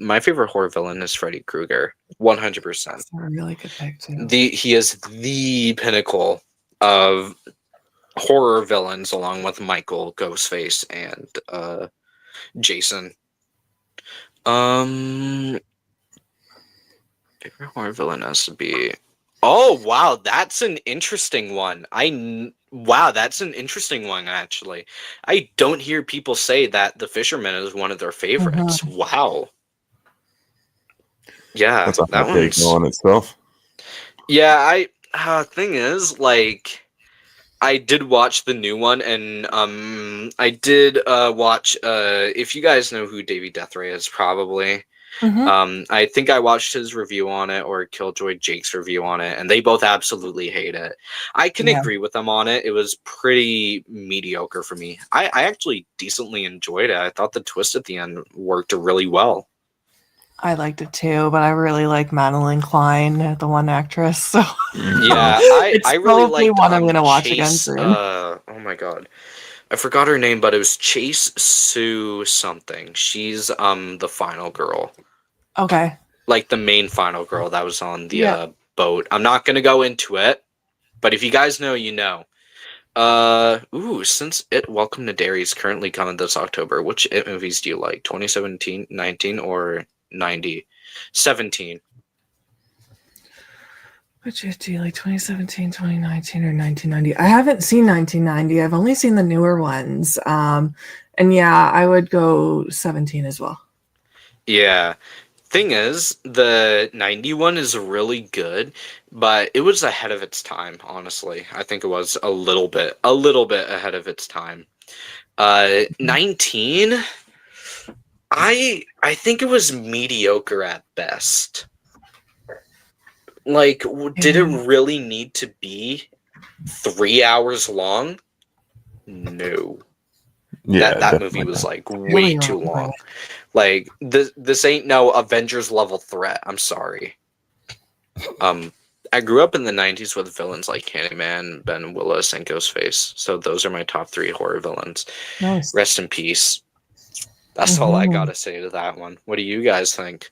My favorite horror villain is Freddy Krueger, 100%. That's a really good pick too. He is the pinnacle of horror villains, along with Michael, Ghostface, and Jason. Favorite horror villain has to be. Oh wow, that's an interesting one. Wow, that's an interesting one actually. I don't hear people say that The Fisherman is one of their favorites. Wow. Yeah, That's a that hot take one's. on itself. Yeah, thing is, like, I did watch the new one, and I did watch. If you guys know who Davey Deathray is, probably. I think I watched his review on it, or Killjoy Jake's review on it, and they both absolutely hate it. I can agree with them on it. It was pretty mediocre for me. I actually decently enjoyed it. I thought the twist at the end worked really well. I liked it too, but I really like Madeline Klein, the one actress. So yeah, it's I really probably liked one I'm gonna watch Chase, again soon. Oh my god, I forgot her name, but it was Chase Sue something. She's the final girl. Okay. Like the main final girl that was on the boat. I'm not gonna go into it, but if you guys know, you know. Since Welcome to Derry is currently coming this October, which It movies do you like? 2017, 19, or 90? 17. Which is like 2017, 2019, or 1990? I haven't seen 1990. I've only seen the newer ones. And yeah, I would go 17 as well. Yeah. Thing is, the 91 is really good, but it was ahead of its time, honestly. I think it was a little bit ahead of its time. 19, I think it was mediocre at best. Like, did it Yeah. really need to be 3 hours long? No. Yeah, That movie definitely was not. like way Really too wrong. long. Like this ain't no Avengers level threat. I'm sorry. I grew up in the 90s with villains like Candyman, Ben Willis, and Ghostface. So those are my top 3 horror villains. Nice. Rest in peace. That's all I Mhm. gotta say to that one. What do you guys think?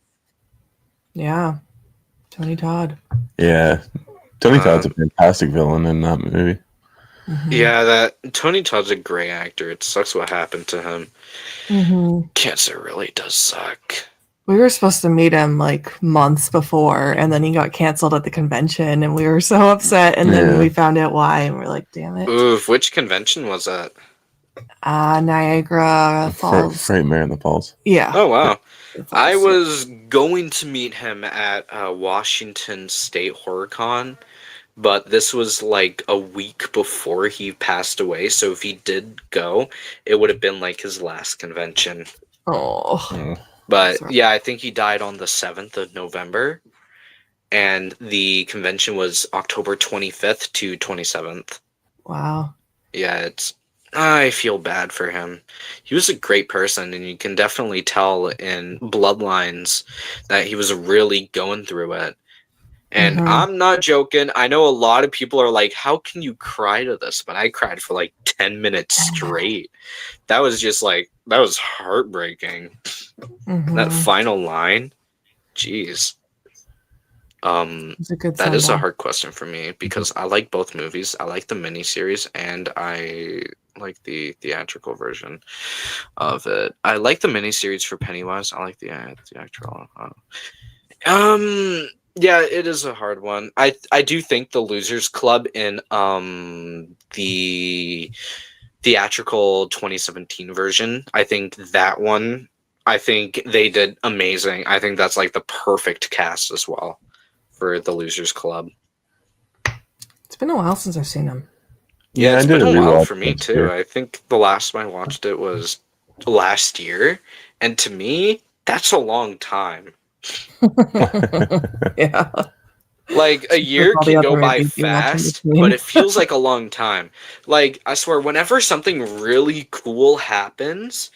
Yeah. Tony Todd. Yeah, Tony Todd's a fantastic villain in that movie. Mhm. Yeah, that Tony Todd's a great actor. It sucks what happened to him. Mhm. Cancer really does suck. We were supposed to meet him like months before, and then he got canceled at the convention, and we were so upset. And then Yeah. we found out why, and we're like, "Damn it!" Oof, which convention was that? Niagara Falls. Frightmare in the Falls. Yeah. Oh wow. Falls, I yeah. was going to meet him at Washington State HorrorCon, but this was like a week before he passed away. So if he did go, it would have been like his last convention. Oh. Mm. But Sorry. yeah, I think he died on the 7th of November, and the convention was October 25th to 27th. Wow. Yeah, I feel bad for him. He was a great person, and you can definitely tell in Bloodlines that he was really going through it. And Mhm. I'm not joking. I know a lot of people are like, how can you cry to this? But I cried for like 10 minutes straight. That was that was heartbreaking. Mhm. That final line, jeez. It's a good That is a send-off. hard question for me because I like both movies. I like the miniseries and I like the theatrical version of it. I like the miniseries for Pennywise. I like the theatrical. Yeah, it is a hard one. I do think the Losers Club in the theatrical 2017 version, I think that one, I think they did amazing. I think that's like the perfect cast as well for the Losers Club. It's been a while since I've seen him. Yeah, I it's did been a a while rewatch for me this too. year. I think the last time I watched it was last year, and to me, that's a long time. Yeah. Like a year all the can go other by movies you watch in fast, between. but it feels like a long time. Like I swear, whenever something really cool happens,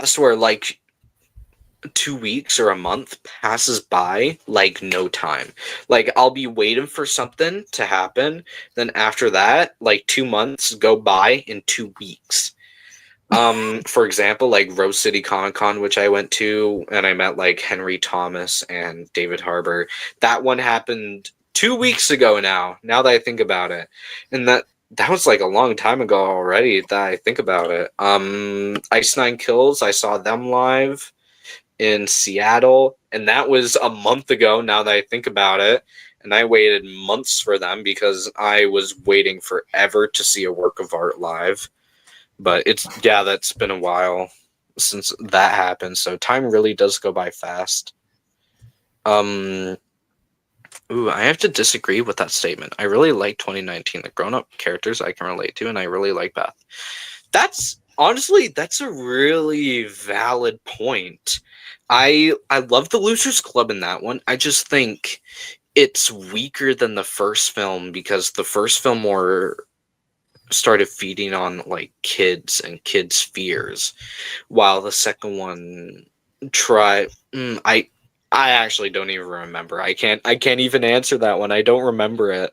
I swear, like 2 weeks or a month passes by like no time. Like I'll be waiting for something to happen, then after that, like 2 months go by in 2 weeks. For example, like Rose City Comic Con, which I went to, and I met like Henry Thomas and David Harbour. That one happened 2 weeks ago now. Now that I think about it, and that was like a long time ago already. That I think about it. Ice Nine Kills. I saw them live in Seattle, and that was a month ago. Now that I think about it. And I waited months for them because I was waiting forever to see a work of art live. But that's been a while since that happened, so time really does go by fast. I have to disagree with that statement. I really like 2019, the grown-up characters I can relate to, and I really like Beth. That's a really valid point. I love the Losers Club in that one. I just think it's weaker than the first film because the first film more started feeding on like kids and kids' fears, while the second one tried. I actually don't even remember. I can't even answer that one. I don't remember it.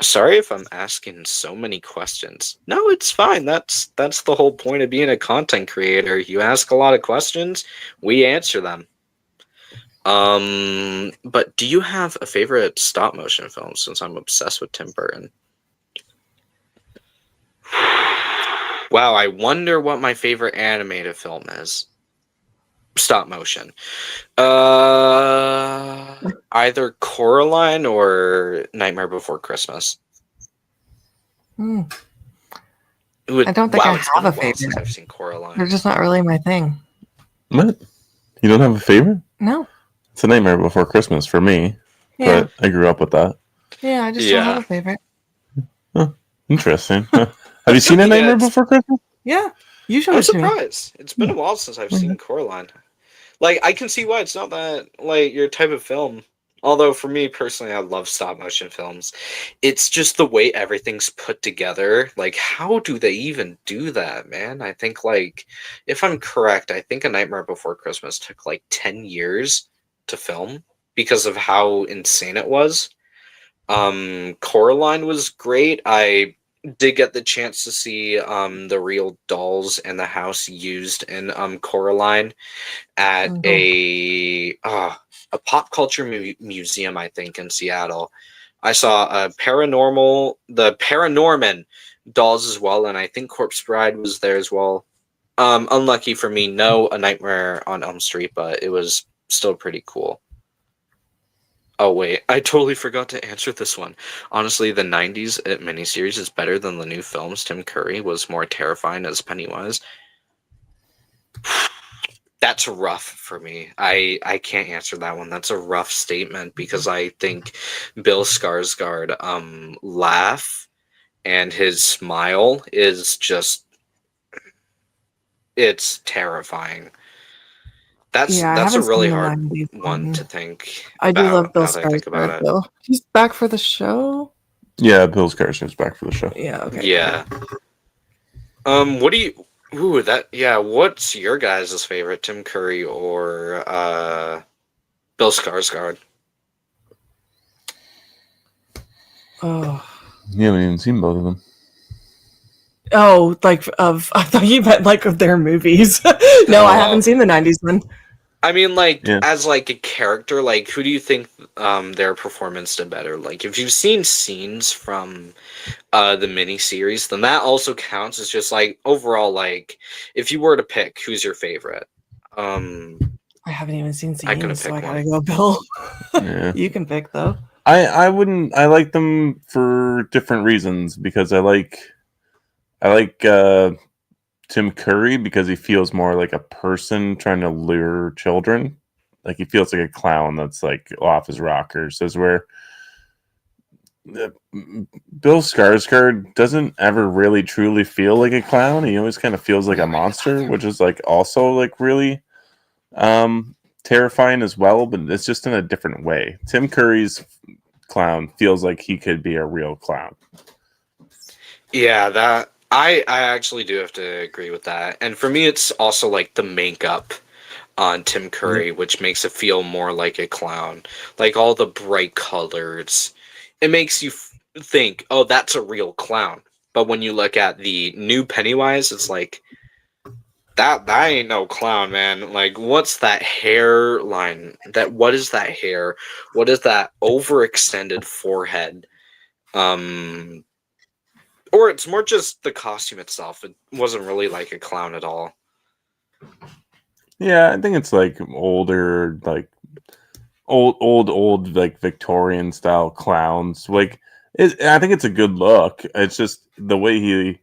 Sorry if I'm asking so many questions. No, it's fine. That's the whole point of being a content creator. You ask a lot of questions, we answer them. But do you have a favorite stop motion film since I'm obsessed with Tim Burton? Wow, I wonder what my favorite animated film is. stop motion. Either Coraline or Nightmare Before Christmas. Hmm. It I don't think I wow, it's been have a a while since favorite. I've seen Coraline. They're just not really my thing. What? You don't have a favorite? No. It's a Nightmare Before Christmas for me, Yeah. but I grew up with that. Yeah, I just don't have a favorite. Huh. Interesting. Huh. Have you seen A Nightmare Before Christmas? Yeah. You showed I'm it to me. surprised. It's been a while since I've seen Coraline. Like, I can see why it's not that, like, your type of film. Although, for me personally, I love stop motion films. It's just the way everything's put together. Like, how do they even do that, man? I think, like, if I'm correct, I think A Nightmare Before Christmas took, like, 10 years to film because of how insane it was. Coraline was great. I did get the chance to see the real dolls in the house used in Coraline at a pop culture museum, I think, in Seattle. I saw the Paranorman dolls as well, and I think Corpse Bride was there as well. Unlucky for me, no A Nightmare on Elm Street, but it was still pretty cool. Oh wait, I totally forgot to answer this one. Honestly, the '90s miniseries is better than the new films. Tim Curry was more terrifying as Pennywise. That's rough for me. I can't answer that one. That's a rough statement because I think Bill Skarsgård laugh and his smile is just it's terrifying. Yeah, I That's a haven't really seen the hard 90s one one. to think I do love about Bill now that I think about Skarsgård, it. though. He's back for the show? Yeah, Bill Skarsgård's back for the show. Yeah, okay. Yeah. What do you ooh that yeah, what's your guys' favorite, Tim Curry or Bill Skarsgård? Oh. You haven't even seen both of them. Oh, like I thought you meant like of their movies. No, I haven't seen the 90s one. I mean, like, Yeah. as like a character, like who do you think their performance did better? Like if you've seen scenes from the miniseries, then that also counts as just like overall, like if you were to pick who's your favorite. I haven't even seen I couldn't scenes, so pick I gotta one. go Bill. Yeah. You can pick though. I wouldn't. I like them for different reasons because I like Tim Curry because he feels more like a person trying to lure children. Like he feels like a clown that's like off his rockers. As where Bill Skarsgård doesn't ever really truly feel like a clown. He always kind of feels like a monster, which is like also like really terrifying as well, but it's just in a different way. Tim Curry's clown feels like he could be a real clown. Yeah, that I actually do have to agree with that. And for me, it's also like the makeup on Tim Curry, which makes it feel more like a clown. Like all the bright colors, it makes you think, oh, that's a real clown. But when you look at the new Pennywise, it's like that ain't no clown, man. Like, what's that hairline? What is that hair? What is that overextended forehead? Um, or it's more just the costume itself. It wasn't really like a clown at all. Yeah, I think it's like older, like old, like Victorian style clowns. Like, I think it's a good look. It's just the way he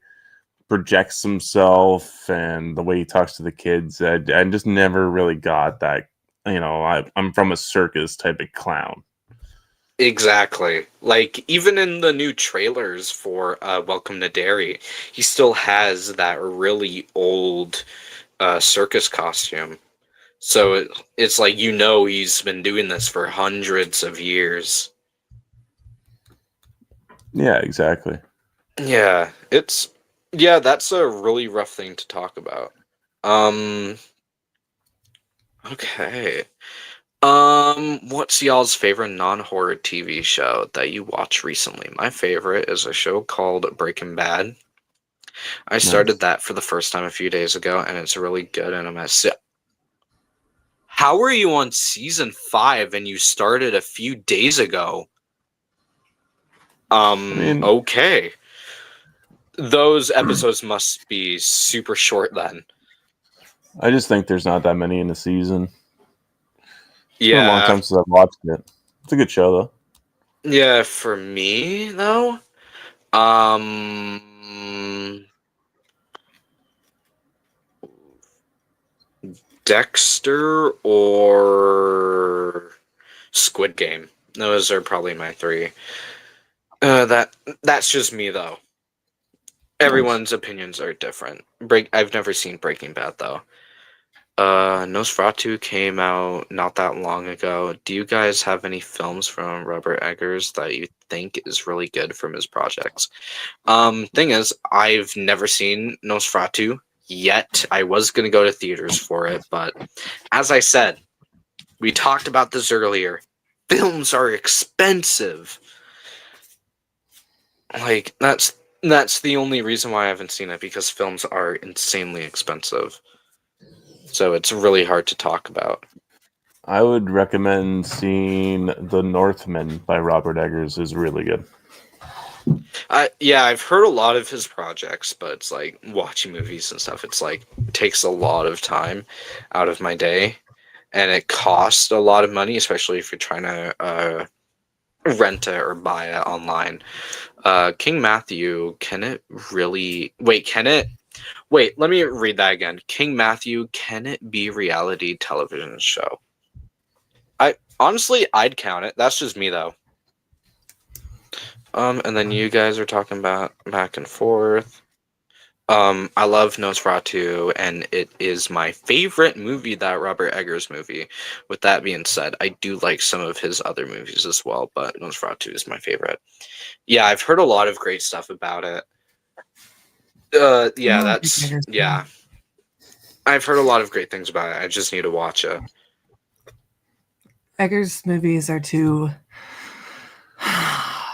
projects himself and the way he talks to the kids. I just never really got that. You know, I'm from a circus type of clown. Exactly. Like, even in the new trailers for Welcome to Derry, he still has that really old circus costume. So it's like, he's been doing this for hundreds of years. Yeah, exactly. Yeah, that's a really rough thing to talk about. Okay. What's y'all's favorite non-horror TV show that you watched recently? My favorite is a show called Breaking Bad. I started that for the first time a few days ago, and it's really good. And how are you on season 5 and you started a few days ago? Okay. Those episodes must be super short then. I just think there's not that many in the season. It's been a long Yeah, time since I've watched it. It's a good show though. yeah. For me though, um, Dexter or Squid Game. Those are probably my three. That's just me though. Everyone's opinions are different. I've never seen Breaking Bad though. Nosferatu came out not that long ago. Do you guys have any films from Robert Eggers that you think is really good from his projects? Thing is, I've never seen Nosferatu yet. I was gonna go to theaters for it, but as I said, we talked about this earlier. Films are expensive. Like that's the only reason why I haven't seen it, because films are insanely expensive. So it's really hard to talk about. I would recommend seeing The Northman by Robert Eggers. Is really good. Yeah, I've heard a lot of his projects, but it's like watching movies and stuff. It's like it takes a lot of time out of my day, and it costs a lot of money, especially if you're trying to rent it or buy it online. King Matthew, can it really wait? Can it wait? Let me read that again. King Matthew, can it be reality television show? I honestly, I'd count it. That's just me though. And then you guys are talking about back and forth. I love Nosferatu, and it is my favorite movie, that Robert Eggers movie. With that being said, I do like some of his other movies as well, but Nosferatu is my favorite. Yeah, I've heard a lot of great stuff about it. Yeah, that's yeah. I've heard a lot of great things about it. I just need to watch it. Eggers movies are too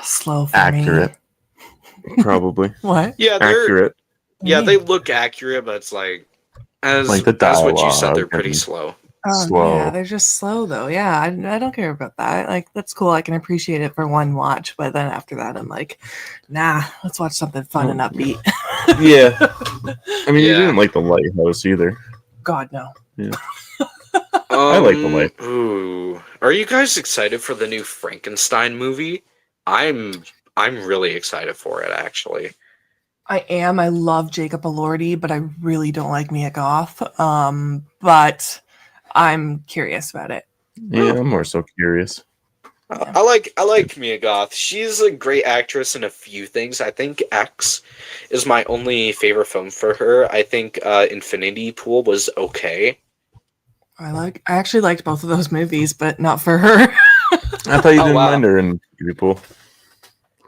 slow for Accurate, probably. What? Yeah, they're Accurate. yeah, they look accurate, but it's like as Like the as what you said, dialogue they're pretty and- slow. Oh, Slow. yeah, they're just slow though. Yeah, I don't care about that. Like, that's cool. I can appreciate it for one watch, but then after that, I'm like, nah, let's watch something fun and upbeat. Yeah. I mean, you Yeah. didn't like The Lighthouse either. God, no. I like The Lighthouse. Ooh, are you guys excited for the new Frankenstein movie? I'm really excited for it, actually. I am. I love Jacob Elordi, but I really don't like Mia Goth. But I'm curious about it. Yeah, I'm more so curious. I like Mia Goth. She's a great actress in a few things. I think X is my only favorite film for her. I think Infinity Pool was okay. I actually liked both of those movies, but not for her. I thought you Oh, didn't wow. mind her in People.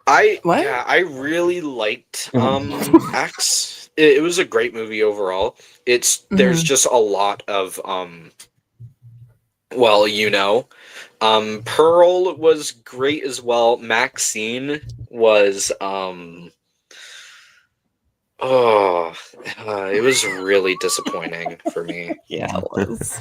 What? Yeah, I really liked X. It was a great movie overall. There's just a lot of well, Pearl was great as well. Maxine was it was really disappointing for me. Yeah, it was.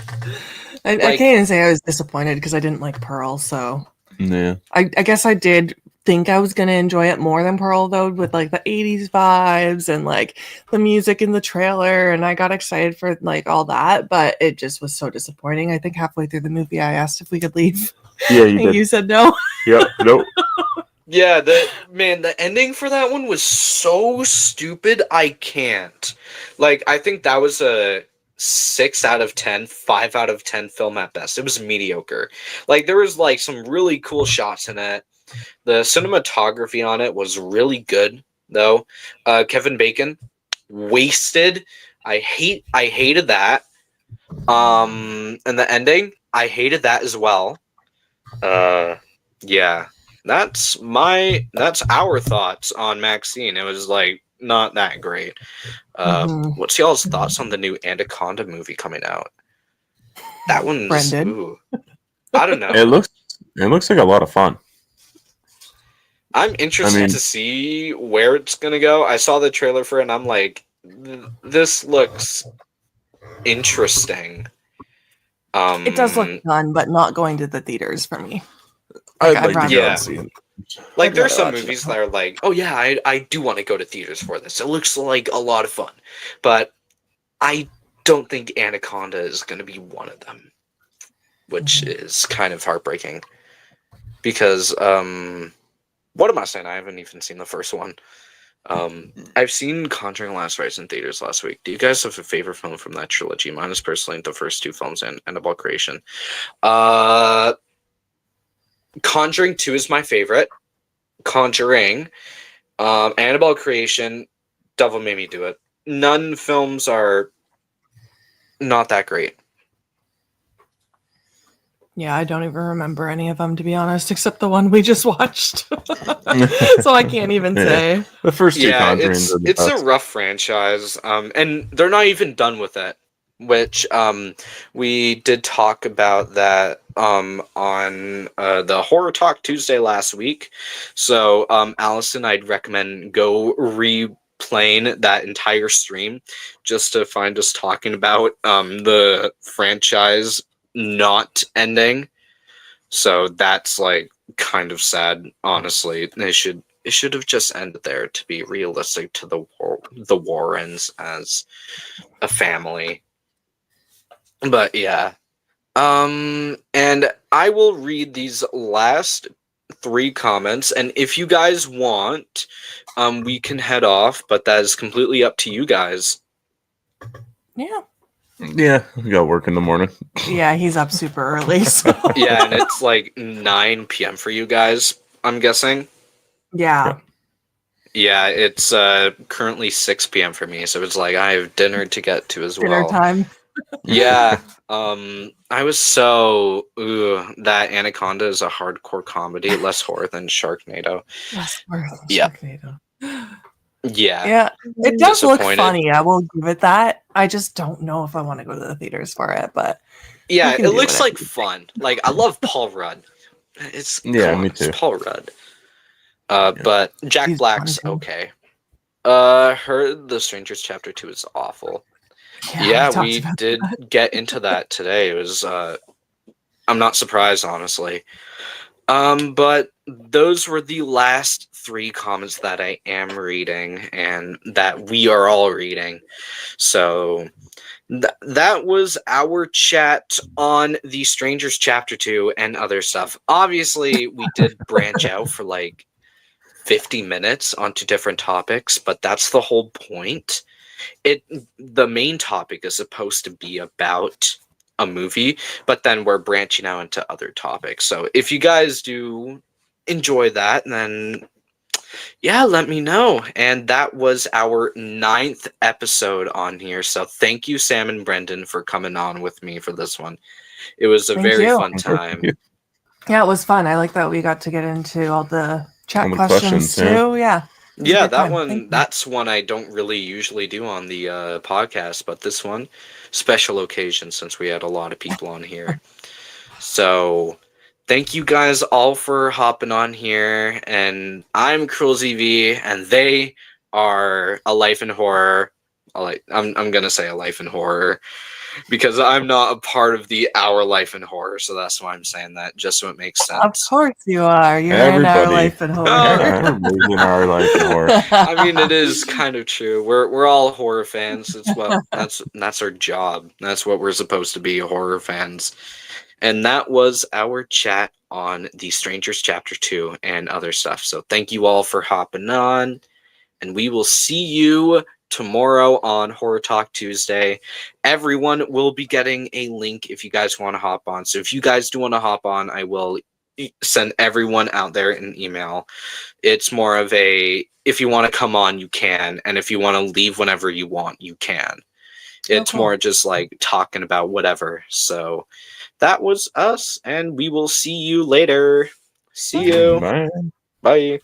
I Like- can't even say I was disappointed because I didn't like Pearl, so Yeah. I guess I did think I was gonna enjoy it more than Pearl though, with like the 80s vibes and like the music in the trailer, and I got excited for like all that, but it just was so disappointing. I think halfway through the movie I asked if we could leave. Yeah, you And did. you said no. Yep. Nope. Yeah, the ending for that one was so stupid. I can't. Like, I think that was a 6 out of 10, 5 out of 10 film at best. It was mediocre. Like, there was like some really cool shots in it. The cinematography on it was really good, though. Kevin Bacon, wasted. I hated that. And the ending, I hated that as well. Yeah. That's our thoughts on Maxine. It was like not that great. What's y'all's thoughts on the new Anaconda movie coming out? That one's Brendan. ooh, I don't know. It looks like a lot of fun. I'm interested I mean- to see where it's gonna go. I saw the trailer for it, and I'm like, this looks interesting. It does look fun, but not going to the theaters for me. I'd I'd like to rather- go Yeah. and see it. like I'd there's rather some watch it movies at that are like, oh yeah, I do want to go to theaters for this. It looks like a lot of fun, but I don't think Anaconda is going to be one of them, which is kind of heartbreaking. Because, what am I saying? I haven't even seen the first one. I've seen Conjuring Last Rites in theaters last week. Do you guys have a favorite film from that trilogy? Mine is personally the first two films and Annabelle Creation. Conjuring 2 is my favorite. Conjuring, Annabelle Creation, Devil Made Me Do It. None films are not that great. Yeah, I don't even remember any of them, to be honest, except the one we just watched. So I can't even say. The first two Yeah, Conjurings are the it's a best. rough franchise, and they're not even done with it. Which we did talk about that on the Horror Talk Tuesday last week. So Allison, I'd recommend go replaying that entire stream just to find us talking about the franchise not ending. So that's like kind of sad, honestly. It should have just ended there, to be realistic to the Warrens as a family. But yeah. And I will read these last 3 comments, and if you guys want, we can head off, but that is completely up to you guys. Yeah. Yeah, we got work in the morning. Yeah, he's up super early. So. Yeah, and it's like 9 p.m. for you guys, I'm guessing. Yeah. Yeah, it's currently 6 p.m. for me, so it's like I have dinner to get to as Dinner well. time. Yeah. I was so that Anaconda is a hardcore comedy, less horror than Sharknado. Less horror than Yeah. Sharknado. Yeah. Yeah, it does look Disappointed. funny. I will give it that. I just don't know if I want to go to the theaters for it, but Yeah, we can it do looks whatever like we fun. Like I love Paul Rudd. It's Yeah, come on, me it's too. Paul Rudd. But Jack He's Black's fun, too. okay. Heard The Strangers Chapter 2 is awful. Yeah, talked we about did that. get into that today. It was I'm not surprised, honestly. But those were the last 3 comments that I am reading and that we are all reading. So that was our chat on The Strangers Chapter 2 and other stuff. Obviously, we did branch out for like 50 minutes onto different topics, but that's the whole point. The main topic is supposed to be about a movie, but then we're branching out into other topics. So if you guys do enjoy that, then yeah, let me know. And that was our 9th episode on here. So thank you, Sam and Brendan, for coming on with me for this one. It was a Thank very you. fun time. Yeah, it was fun. I like that we got to get into all the chat All the questions, questions, yeah. too. Yeah. It was a Yeah, good that time. one, Thank you. that's one I don't really usually do on the podcast, but this one, special occasion since we had a lot of people on here. So, thank you guys all for hopping on here, and I'm Cruel ZV, and they are A Life in Horror. I'm gonna say A Life in Horror, because I'm not a part of the Our Life in Horror, so that's why I'm saying that, just so it makes Of sense. course you are. You're in our Everybody. life and horror. Everybody's in our life in horror. I mean, it is kind of true. We're all horror fans. It's what that's our job. That's what we're supposed to be, horror fans. And that was our chat on The Strangers Chapter 2 and other stuff. So thank you all for hopping on, and we will see you tomorrow on Horror Talk Tuesday. Everyone will be getting a link if you guys want to hop on. So if you guys do want to hop on, I will send everyone out there an email. It's more of a, if you want to come on, you can, and if you want to leave whenever you want, you can. It's cool. more just like talking about whatever. So that was us, and we will see you later. See you. Bye. Bye.